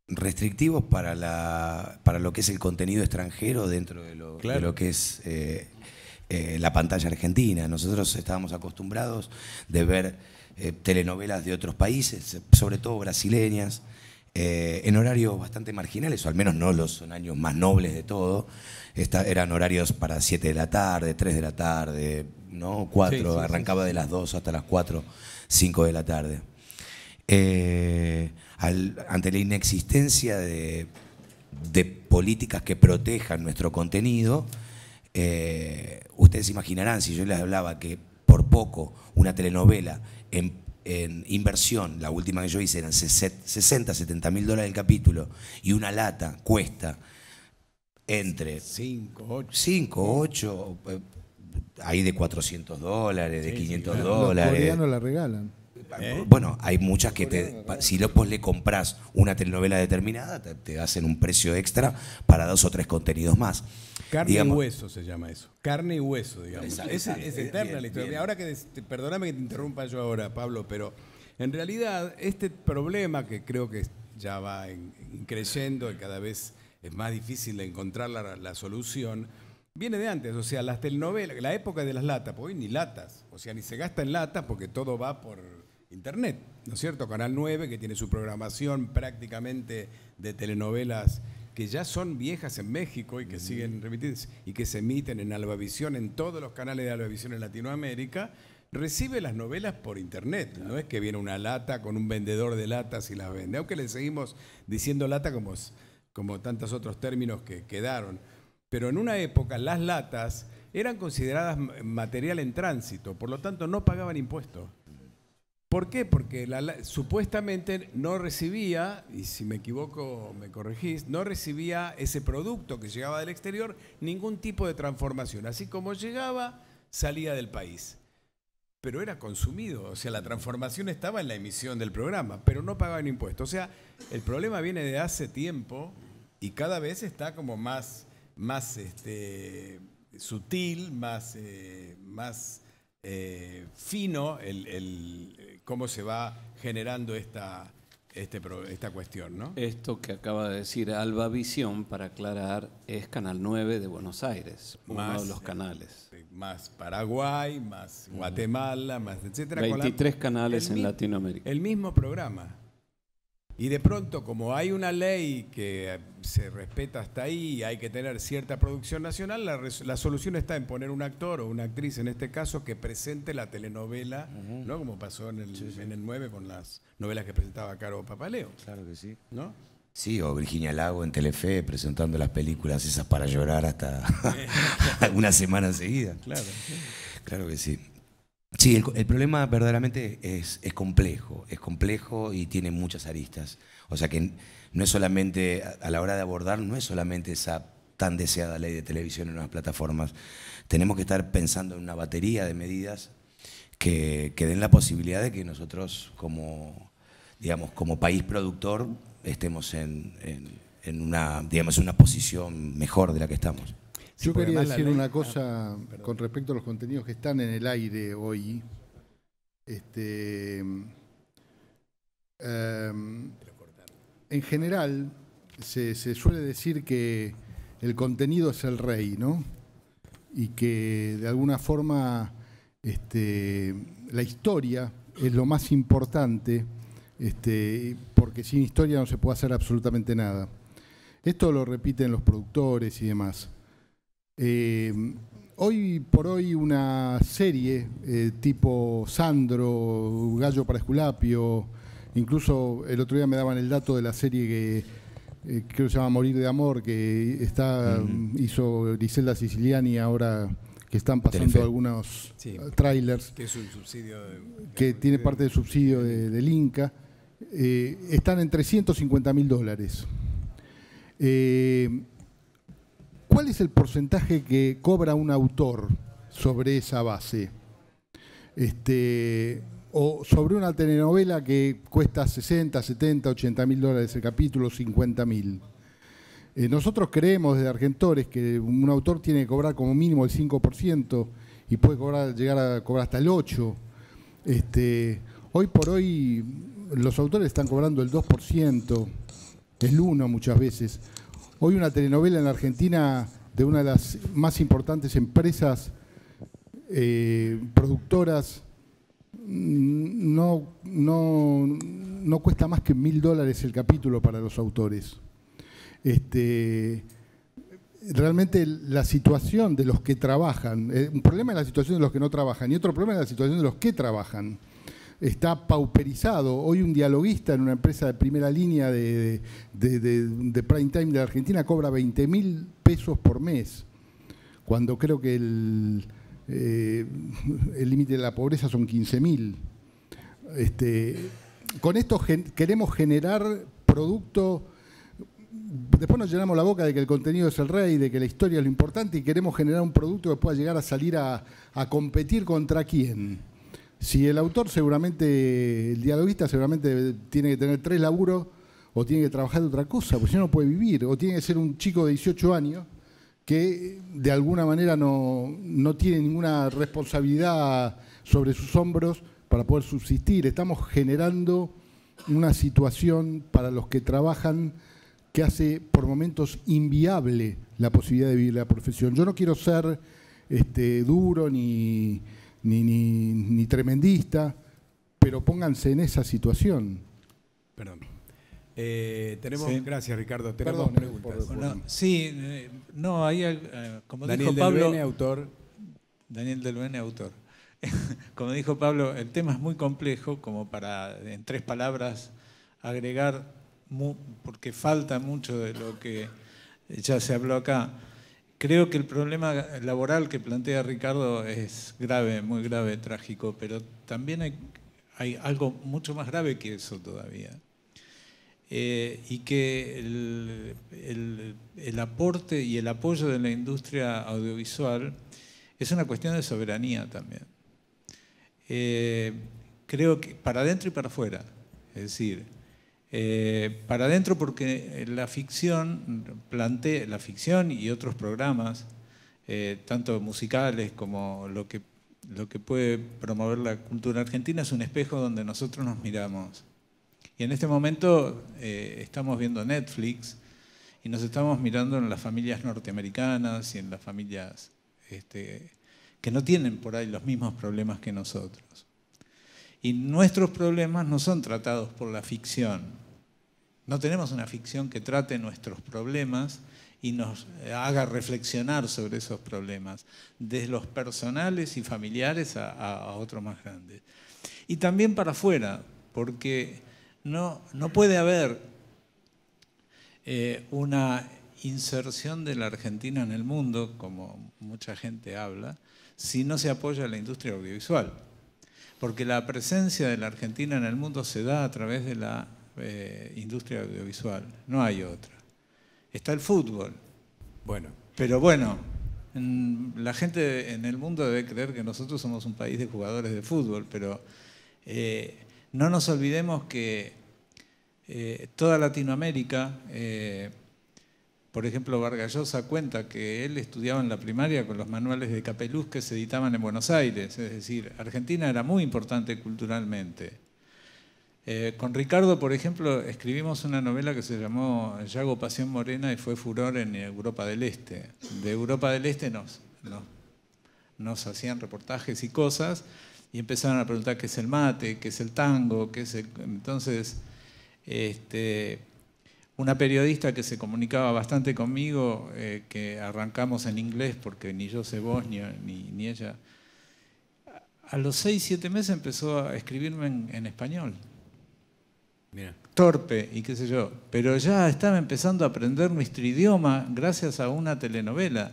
restrictivos para lo que es el contenido extranjero dentro de lo que es la pantalla argentina. Nosotros estábamos acostumbrados de ver telenovelas de otros países, sobre todo brasileñas, en horarios bastante marginales, o al menos no los años más nobles de todo. Eran horarios para 7 de la tarde, 3 de la tarde, ¿no? 4, sí, arrancaba de las 2 hasta las 4, 5 de la tarde. Ante la inexistencia de políticas que protejan nuestro contenido, ustedes imaginarán, si yo les hablaba que por poco una telenovela en inversión, la última que yo hice eran 60, 70 mil dólares el capítulo, y una lata cuesta entre 5, 8, hay de 400 dólares, de 500 dólares. Los coreanos la regalan. Bueno, hay muchas que si vos le comprás una telenovela determinada, te hacen un precio extra para 2 o 3 contenidos más. Carne y hueso se llama eso. Carne y hueso, digamos. Es eterna la historia. Bien. Ahora perdóname que te interrumpa yo ahora, Pablo, pero en realidad este problema, que creo que ya va creciendo y cada vez es más difícil de encontrar la solución, viene de antes. O sea, las telenovelas, la época de las latas, porque hoy ni latas, o sea, ni se gasta en latas porque todo va por Internet, ¿no es cierto? Canal 9, que tiene su programación prácticamente de telenovelas que ya son viejas en México y que siguen remitidas y que se emiten en Albavisión, en todos los canales de Albavisión en Latinoamérica, recibe las novelas por Internet. No es que viene una lata con un vendedor de latas y las vende, aunque le seguimos diciendo lata como como tantos otros términos que quedaron. Pero en una época las latas eran consideradas material en tránsito, por lo tanto no pagaban impuestos. ¿Por qué? Porque supuestamente no recibía, y si me equivoco me corregís, no recibía ese producto que llegaba del exterior ningún tipo de transformación. Así como llegaba, salía del país. Pero era consumido, o sea, la transformación estaba en la emisión del programa, pero no pagaban impuestos. O sea, el problema viene de hace tiempo y cada vez está como más sutil, más fino cómo se va generando esta cuestión, ¿no? Esto que acaba de decir Alba Visión, para aclarar, es Canal 9 de Buenos Aires, uno de los canales. Más Paraguay, más Guatemala, más etcétera. 23 canales en Latinoamérica. El mismo programa. Y de pronto, como hay una ley que se respeta hasta ahí y hay que tener cierta producción nacional, la solución está en poner un actor o una actriz, en este caso, que presente la telenovela, ¿no? Como pasó en el 9 con las novelas que presentaba Caro Papaleo. Claro que sí. ¿No? Sí, o Virginia Lago en Telefe presentando las películas esas para llorar hasta una semana seguida. Claro. Claro que sí. Sí, el problema verdaderamente es complejo y tiene muchas aristas. O sea que no es solamente, a la hora de abordar, no es solamente esa tan deseada ley de televisión en las plataformas. Tenemos que estar pensando en una batería de medidas que den la posibilidad de que nosotros como país productor estemos en una posición mejor de la que estamos. Yo quería decir una cosa con respecto a los contenidos que están en el aire hoy. En general, se suele decir que el contenido es el rey, ¿no? Y que de alguna forma la historia es lo más importante, porque sin historia no se puede hacer absolutamente nada. Esto lo repiten los productores y demás. Hoy por hoy una serie tipo Sandro, Gallo para Esculapio, incluso el otro día me daban el dato de la serie que creo que se llama Morir de Amor, que hizo Griselda Siciliani ahora, que están pasando Telefe. Algunos trailers, que es un subsidio que tiene parte del subsidio del Inca, están en $350.000. ¿Cuál es el porcentaje que cobra un autor sobre esa base? O sobre una telenovela que cuesta 60, 70, $80.000 el capítulo, 50.000. Nosotros creemos desde Argentores que un autor tiene que cobrar como mínimo el 5% y puede llegar a cobrar hasta el 8%. Hoy por hoy los autores están cobrando el 2%, el 1% muchas veces. Hoy una telenovela en la Argentina de una de las más importantes empresas productoras no cuesta más que $1.000 el capítulo para los autores. Realmente la situación de los que trabajan, un problema es la situación de los que no trabajan y otro problema es la situación de los que trabajan. Está pauperizado. Hoy un dialoguista en una empresa de primera línea de prime time de la Argentina cobra $20.000 por mes, cuando creo que el límite de la pobreza son 15.000. Con esto queremos generar producto. Después nos llenamos la boca de que el contenido es el rey, de que la historia es lo importante y queremos generar un producto que pueda llegar a salir a competir contra quién. Si el autor seguramente, el dialoguista seguramente tiene que tener 3 laburos o tiene que trabajar de otra cosa, porque si no, no puede vivir. O tiene que ser un chico de 18 años que de alguna manera no tiene ninguna responsabilidad sobre sus hombros para poder subsistir. Estamos generando una situación para los que trabajan que hace por momentos inviable la posibilidad de vivir la profesión. Yo no quiero ser duro ni tremendista, pero pónganse en esa situación. Perdón. Gracias, Ricardo. Tenemos preguntas. Como Daniel dijo Pablo, Del Bene, autor. Daniel Del Bene, autor. Como dijo Pablo, el tema es muy complejo como para, en 3 palabras, agregar porque falta mucho de lo que ya se habló acá. Creo que el problema laboral que plantea Ricardo es grave, muy grave, trágico, pero también hay algo mucho más grave que eso todavía. Y que el aporte y el apoyo de la industria audiovisual es una cuestión de soberanía también. Creo que para adentro y para afuera, es decir, para adentro porque la ficción y otros programas, tanto musicales como lo que puede promover la cultura argentina, es un espejo donde nosotros nos miramos. Y en este momento estamos viendo Netflix y nos estamos mirando en las familias norteamericanas y en las familias que no tienen por ahí los mismos problemas que nosotros. Y nuestros problemas no son tratados por la ficción. No tenemos una ficción que trate nuestros problemas y nos haga reflexionar sobre esos problemas, desde los personales y familiares a otros más grandes. Y también para afuera, porque no puede haber una inserción de la Argentina en el mundo, como mucha gente habla, si no se apoya a la industria audiovisual. Porque la presencia de la Argentina en el mundo se da a través de la industria audiovisual, no hay otra. Está el fútbol. Bueno. Pero bueno, la gente en el mundo debe creer que nosotros somos un país de jugadores de fútbol, pero no nos olvidemos que toda Latinoamérica, por ejemplo, Vargas Llosa cuenta que él estudiaba en la primaria con los manuales de Capeluz que se editaban en Buenos Aires, es decir, Argentina era muy importante culturalmente. Con Ricardo, por ejemplo, escribimos una novela que se llamó Yago Pasión Morena y fue furor en Europa del Este. De Europa del Este nos hacían reportajes y cosas y empezaron a preguntar qué es el mate, qué es el tango, qué es el... Entonces, una periodista que se comunicaba bastante conmigo, que arrancamos en inglés porque ni yo sé vos ni ella, a los 6, 7 meses empezó a escribirme en español. Mira. Torpe y qué sé yo, pero ya estaba empezando a aprender nuestro idioma gracias a una telenovela.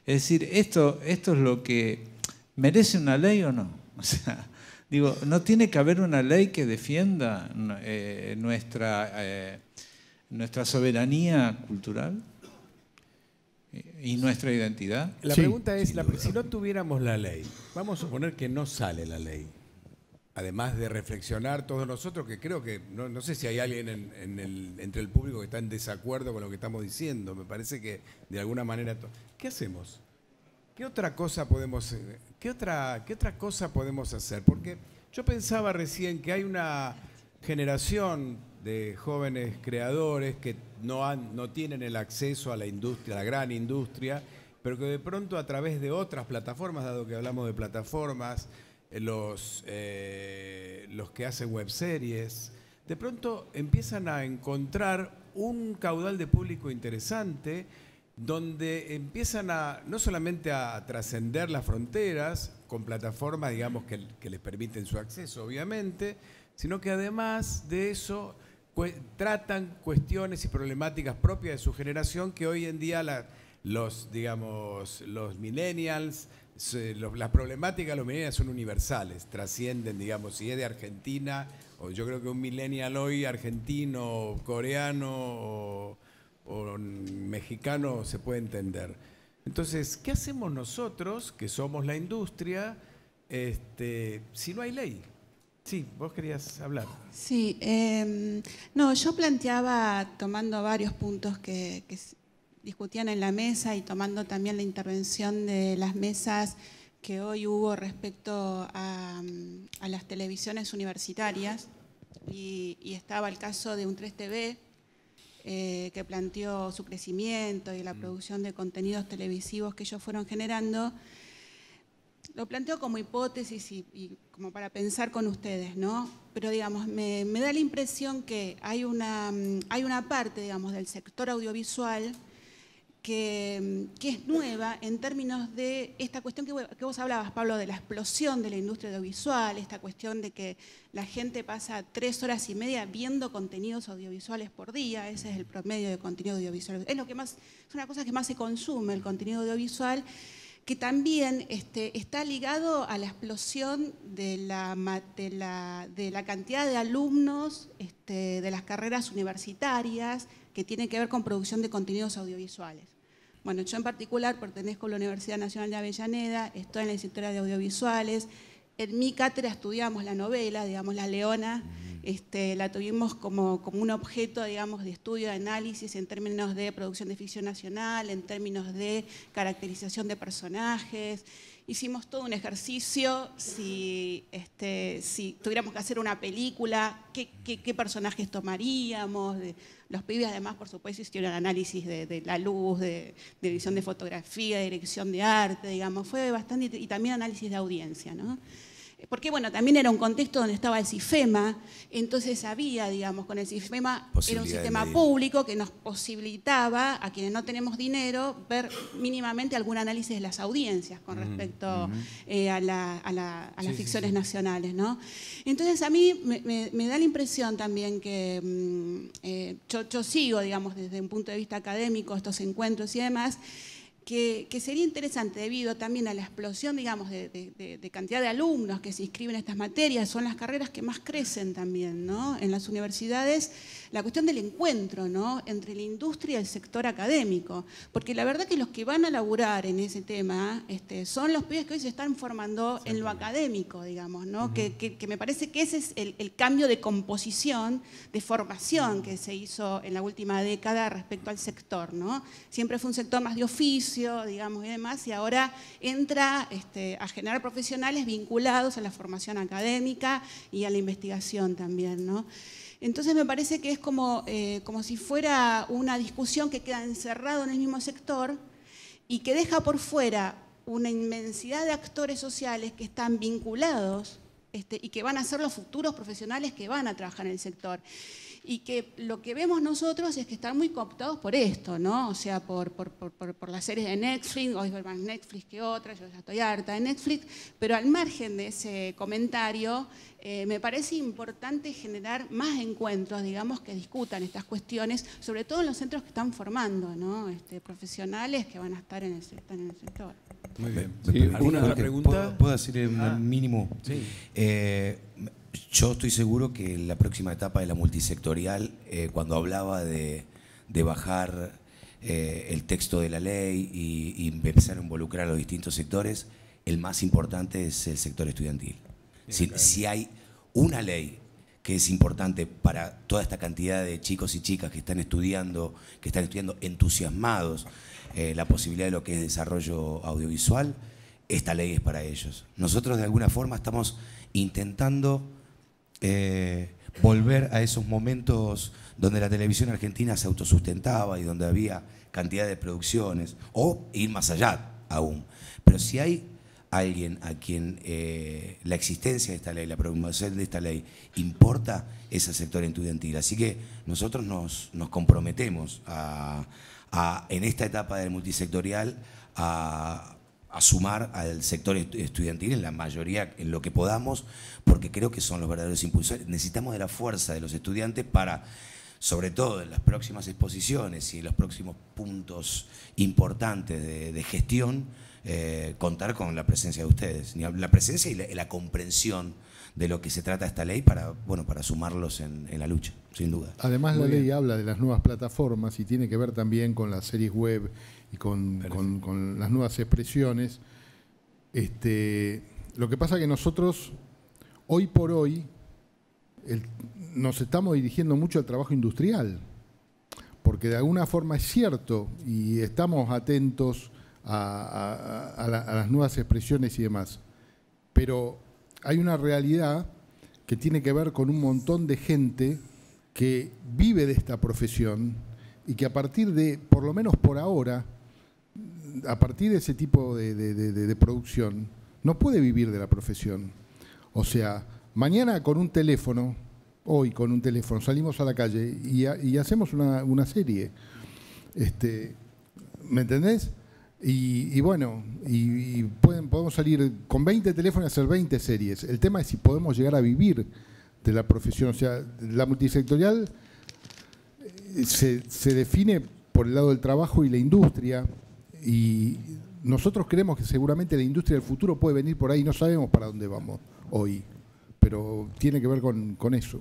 Es decir, esto es lo que merece una ley o no. O sea, digo, no tiene que haber una ley que defienda nuestra soberanía cultural y nuestra identidad. La pregunta es, si no tuviéramos la ley, vamos a suponer que no sale la ley. Además de reflexionar todos nosotros, que creo que, no sé si hay alguien entre el público que está en desacuerdo con lo que estamos diciendo, me parece que de alguna manera... ¿Qué hacemos? ¿Qué otra cosa podemos hacer? Porque yo pensaba recién que hay una generación de jóvenes creadores que no tienen el acceso a la industria, a la gran industria, pero que de pronto a través de otras plataformas, dado que hablamos de plataformas, los que hacen webseries, de pronto empiezan a encontrar un caudal de público interesante donde empiezan no solamente a trascender las fronteras con plataformas, digamos, que les permiten su acceso, obviamente, sino que además de eso tratan cuestiones y problemáticas propias de su generación que hoy en día los millennials, las problemáticas de los millennials son universales, trascienden, digamos, si es de Argentina, o yo creo que un millennial hoy argentino, coreano o mexicano se puede entender. Entonces, ¿qué hacemos nosotros, que somos la industria, si no hay ley? Sí, vos querías hablar. Sí, no, yo planteaba, tomando varios puntos que discutían en la mesa y tomando también la intervención de las mesas que hoy hubo respecto a las televisiones universitarias, y estaba el caso de Un3 TV, que planteó su crecimiento y la producción de contenidos televisivos que ellos fueron generando. Lo planteo como hipótesis y como para pensar con ustedes, ¿no? Pero, digamos, me da la impresión que hay una parte, digamos, del sector audiovisual que es nueva en términos de esta cuestión que vos hablabas, Pablo, de la explosión de la industria audiovisual, esta cuestión de que la gente pasa 3 horas y media viendo contenidos audiovisuales por día, ese es el promedio de contenido audiovisual. Es una cosa que más se consume, el contenido audiovisual, que también está ligado a la explosión de la cantidad de alumnos de las carreras universitarias que tiene que ver con producción de contenidos audiovisuales. Bueno, yo en particular pertenezco a la Universidad Nacional de Avellaneda, estoy en la Instituto de Audiovisuales. En mi cátedra estudiamos la novela, digamos, La Leona, la tuvimos como un objeto, digamos, de estudio, de análisis en términos de producción de ficción nacional, en términos de caracterización de personajes. Hicimos todo un ejercicio, si tuviéramos que hacer una película, qué personajes tomaríamos. Los pibes además, por supuesto, hicieron análisis de la luz, de edición de fotografía, de dirección de arte, digamos. Fue bastante, y también análisis de audiencia, ¿no? Porque, bueno, también era un contexto donde estaba el CIFEMA, entonces había, digamos, con el CIFEMA, era un sistema público que nos posibilitaba, a quienes no tenemos dinero, ver mínimamente algún análisis de las audiencias con respecto a las ficciones nacionales, ¿no? Entonces, a mí me da la impresión también que yo sigo, digamos, desde un punto de vista académico, estos encuentros y demás, que sería interesante, debido también a la explosión, digamos, de cantidad de alumnos que se inscriben en estas materias, son las carreras que más crecen también, ¿no? En las universidades, la cuestión del encuentro, ¿no? Entre la industria y el sector académico, porque la verdad que los que van a laburar en ese tema son los pibes que hoy se están formando en lo académico, digamos, ¿no? Que me parece que ese es el cambio de composición, de formación que se hizo en la última década respecto al sector, ¿no? Siempre fue un sector más de oficio, digamos, y demás, y ahora entra a generar profesionales vinculados a la formación académica y a la investigación también, ¿no? Entonces me parece que es como si fuera una discusión que queda encerrado en el mismo sector y que deja por fuera una inmensidad de actores sociales que están vinculados y que van a ser los futuros profesionales que van a trabajar en el sector. Y que lo que vemos nosotros es que están muy cooptados por esto, ¿no? O sea, por las series de Netflix, hoy veo más Netflix que otras, yo ya estoy harta de Netflix, pero al margen de ese comentario, me parece importante generar más encuentros, digamos, que discutan estas cuestiones, sobre todo en los centros que están formando, ¿no? Profesionales que van a estar en el sector. Muy bien. Sí, ¿Alguna pregunta? ¿Puedo decir un mínimo? Sí. Yo estoy seguro que la próxima etapa de la multisectorial, cuando hablaba de bajar el texto de la ley y empezar a involucrar a los distintos sectores, el más importante es el sector estudiantil. Si hay una ley que es importante para toda esta cantidad de chicos y chicas que están estudiando entusiasmados la posibilidad de lo que es desarrollo audiovisual, esta ley es para ellos. Nosotros de alguna forma estamos intentando volver a esos momentos donde la televisión argentina se autosustentaba y donde había cantidad de producciones, o ir más allá aún. Pero si hay alguien a quien la existencia de esta ley, la promulgación de esta ley importa, es el sector estudiantil. Así que nosotros nos comprometemos en esta etapa del multisectorial a sumar al sector estudiantil en la mayoría, en lo que podamos, porque creo que son los verdaderos impulsores. Necesitamos de la fuerza de los estudiantes para, sobre todo en las próximas exposiciones y en los próximos puntos importantes de gestión, contar con la presencia de ustedes. La presencia y la comprensión de lo que se trata esta ley para sumarlos en la lucha, sin duda. Además, la ley habla de las nuevas plataformas y tiene que ver también con las series web y con las nuevas expresiones. Lo que pasa es que nosotros, hoy por hoy, nos estamos dirigiendo mucho al trabajo industrial, porque de alguna forma es cierto y estamos atentos a las nuevas expresiones y demás, pero hay una realidad que tiene que ver con un montón de gente que vive de esta profesión y que a partir de, por lo menos por ahora, a partir de ese tipo de producción, no puede vivir de la profesión. O sea, mañana con un teléfono, hoy con un teléfono, salimos a la calle y hacemos una serie. ¿Me entendés? Y bueno, podemos salir con 20 teléfonos y hacer 20 series. El tema es si podemos llegar a vivir de la profesión. O sea, la multisectorial se define por el lado del trabajo y la industria, y nosotros creemos que seguramente la industria del futuro puede venir por ahí. No sabemos para dónde vamos hoy, pero tiene que ver con eso.